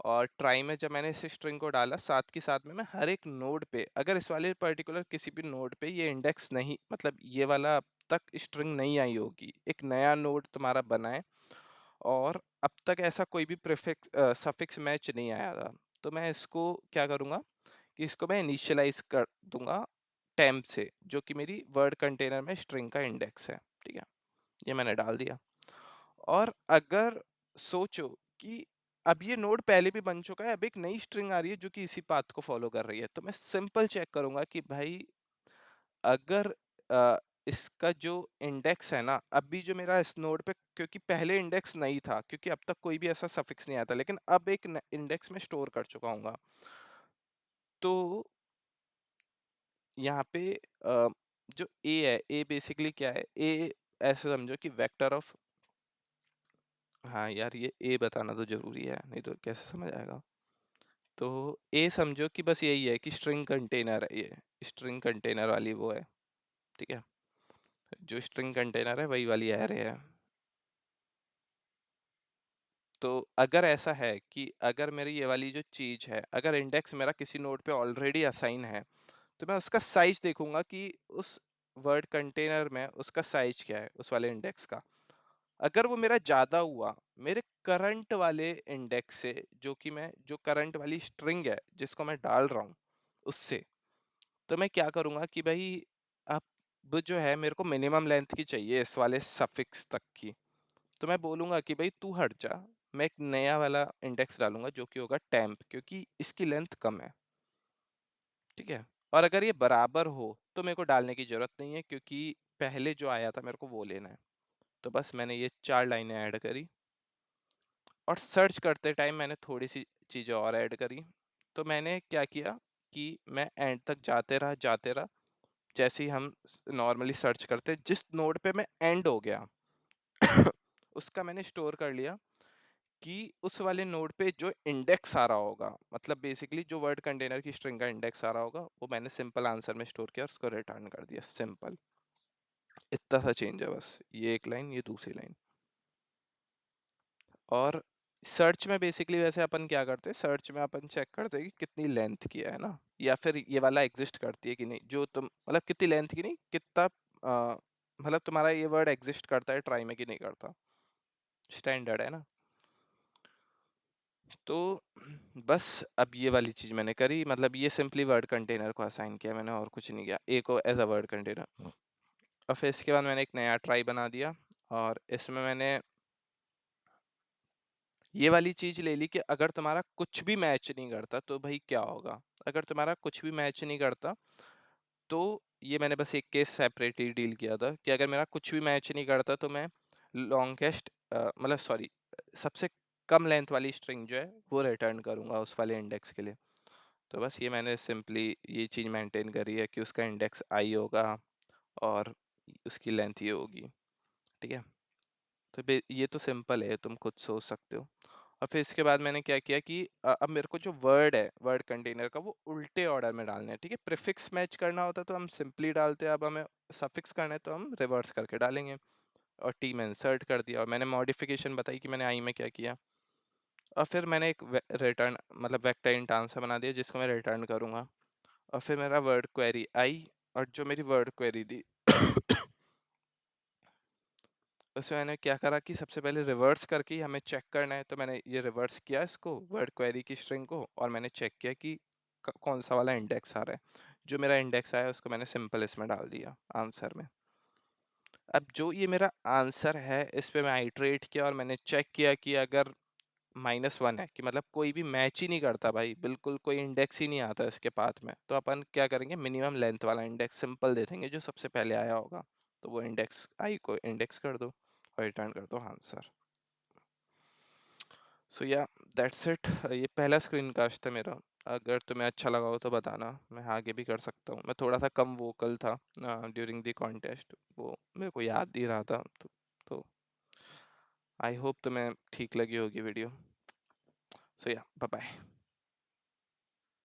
और ट्राई में जब मैंने इस स्ट्रिंग को डाला, साथ के साथ में मैं हर एक नोड पे, अगर इस वाले पर्टिकुलर किसी भी नोड पे ये इंडेक्स नहीं, मतलब ये वाला अब तक स्ट्रिंग नहीं आई होगी, एक नया नोड तुम्हारा बना है और अब तक ऐसा कोई भी प्रीफिक्स सफिक्स मैच नहीं आया था, तो मैं इसको क्या करूँगा कि इसको मैं इनिशियलाइज़ कर दूँगा टेम्प से, जो कि मेरी वर्ड कंटेनर में स्ट्रिंग का इंडेक्स है, ठीक है? ये मैंने डाल दिया। और अगर सोचो कि अब ये नोड पहले भी बन चुका है, अब एक नई स्ट्रिंग आ रही है जो कि इसी पाथ को फॉलो कर रही है, तो मैं सिंपल चेक करूँगा कि भाई अगर इसका जो इंडेक्स है ना, अभी जो मेरा इस नोड पे, क्योंकि पहले इंडेक्स नहीं था, क्योंकि अब तक कोई भी ऐसा सफिक्स नहीं आया था, लेकिन अब एक इंडेक्स में स्टोर कर चुका हूँगा। तो यहाँ पे जो ए है, ए बेसिकली क्या है, ए ऐसे समझो कि वेक्टर ऑफ, हाँ यार ये ए बताना तो जरूरी है, नहीं तो कैसे समझ आएगा। तो ए समझो कि बस यही है कि स्ट्रिंग कंटेनर है, ये स्ट्रिंग कंटेनर वाली वो है, ठीक है? जो स्ट्रिंग कंटेनर है वही वाली एरे है। तो अगर ऐसा है कि अगर मेरी ये वाली जो चीज़ है, अगर इंडेक्स मेरा किसी नोड पे ऑलरेडी असाइन है, तो मैं उसका साइज़ देखूँगा कि उस वर्ड कंटेनर में उसका साइज़ क्या है, उस वाले इंडेक्स का। अगर वो मेरा ज़्यादा हुआ, मेरे करंट वाले इंडेक्स से, जो कि मैं जो करंट वाली स्ट्रिंग है, जिसको मैं डाल रहा हूँ, उससे, तो मैं क्या करूँगा कि भई अब जो है मेरे को मिनिमम लेंथ की चाहिए इस वाले सफिक्स तक की। तो मैं बोलूँगा कि भई तू हट जा, मैं एक नया वाला इंडेक्स डालूँगा जो कि होगा टेम्प, क्योंकि इसकी लेंथ कम है, ठीक है? और अगर ये बराबर हो, तो मेरे को डालने की ज़रूरत नहीं है, क्योंकि पहले जो आया था मेरे को वो लेना है। तो बस मैंने ये 4 लाइनें ऐड करी और सर्च करते टाइम मैंने थोड़ी-सी चीज़ें और ऐड करी। तो मैंने क्या किया कि मैं एंड तक जाते रहा। जैसे ही हम नॉर्मली सर्च करते हैं, जिस नोड पे मैं एंड हो गया उसका मैंने स्टोर कर लिया। कि उस वाले नोड पे जो इंडेक्स आ रहा होगा, मतलब बेसिकली जो वर्ड कंटेनर की स्ट्रिंग का इंडेक्स आ रहा होगा, वो मैंने सिंपल आंसर में स्टोर किया और उसको रिटर्न कर दिया। सिंपल, इतना सा चेंज है बस, ये एक लाइन, ये दूसरी लाइन। और सर्च में बेसिकली वैसे अपन क्या करते हैं, सर्च में अपन चेक करते हैं कि कितनी लेंथ की है ना, या फिर ये वाला एग्जिस्ट करती है कि नहीं, जो तुम मतलब कितनी लेंथ की नहीं, कितना मतलब तुम्हारा ये वर्ड एग्जिस्ट करता है ट्राई में कि नहीं करता, स्टैंडर्ड है ना। तो बस अब ये वाली चीज मैंने करी, मतलब ये सिंपली वर्ड कंटेनर को असाइन किया मैंने, और कुछ नहीं किया, ए को एज अ वर्ड कंटेनर। और फिर इसके बाद मैंने एक नया ट्राई बना दिया, और इसमें मैंने ये वाली चीज ले ली कि अगर तुम्हारा कुछ भी मैच नहीं करता तो भाई क्या होगा। अगर तुम्हारा कुछ भी मैच नहीं करता तो ये मैंने बस एक केस सेपरेटली डील किया था कि अगर मेरा कुछ भी मैच नहीं करता तो मैं लॉन्गेस्ट मतलब सॉरी सबसे कम लेंथ वाली स्ट्रिंग जो है वो रिटर्न करूंगा उस वाले इंडेक्स के लिए। तो बस ये मैंने सिंपली ये चीज़ मेंटेन करी है कि उसका इंडेक्स आई होगा और उसकी लेंथ ये होगी। ठीक है, तो ये तो सिंपल है, तुम खुद सोच सकते हो। और फिर इसके बाद मैंने क्या किया कि अब मेरे को जो वर्ड है वर्ड कंटेनर का वो उल्टे ऑर्डर में डालना है। ठीक है, प्रीफिक्स मैच करना होता तो हम सिंपली डालते हैं, अब हमें सफिक्स करना है तो हम रिवर्स करके डालेंगे। और टी में इंसर्ट कर दिया, और मैंने मॉडिफिकेशन बताई कि मैंने आई में क्या किया। और फिर मैंने एक रिटर्न मतलब वेक्टर इंट आंसर बना दिया जिसको मैं रिटर्न करूँगा। और फिर मेरा वर्ड क्वेरी आई, और जो मेरी वर्ड क्वेरी थी उसमें मैंने क्या करा कि सबसे पहले रिवर्स करके ही हमें चेक करना है, तो मैंने ये रिवर्स किया इसको वर्ड क्वेरी की स्ट्रिंग को, और मैंने चेक किया कि कौन सा वाला इंडेक्स आ रहा है। जो मेरा इंडेक्स आया उसको मैंने सिंपल इसमें डाल दिया आंसर में। अब जो ये मेरा आंसर है इस पे मैं आइटरेट किया और मैंने चेक किया कि अगर -1 है कि मतलब कोई भी मैच ही नहीं करता भाई, बिल्कुल कोई इंडेक्स ही नहीं आता इसके पाथ में, तो अपन क्या करेंगे, मिनिमम लेंथ वाला इंडेक्स सिंपल दे देंगे जो सबसे पहले आया होगा। तो वो इंडेक्स आई को इंडेक्स कर दो और रिटर्न कर दो आंसर। सो या दैट्स इट। ये पहला स्क्रीन कास्ट था मेरा। अगर तुम्हें अच्छा लगा हो तो बताना, मैं आगे भी कर सकता हूँ। मैं थोड़ा सा कम वोकल था ड्यूरिंग द कॉन्टेस्ट, वो मेरे को याद ही रहा था। तो आई होप तुम्हें ठीक लगी होगी वीडियो। सो या बाय बाय।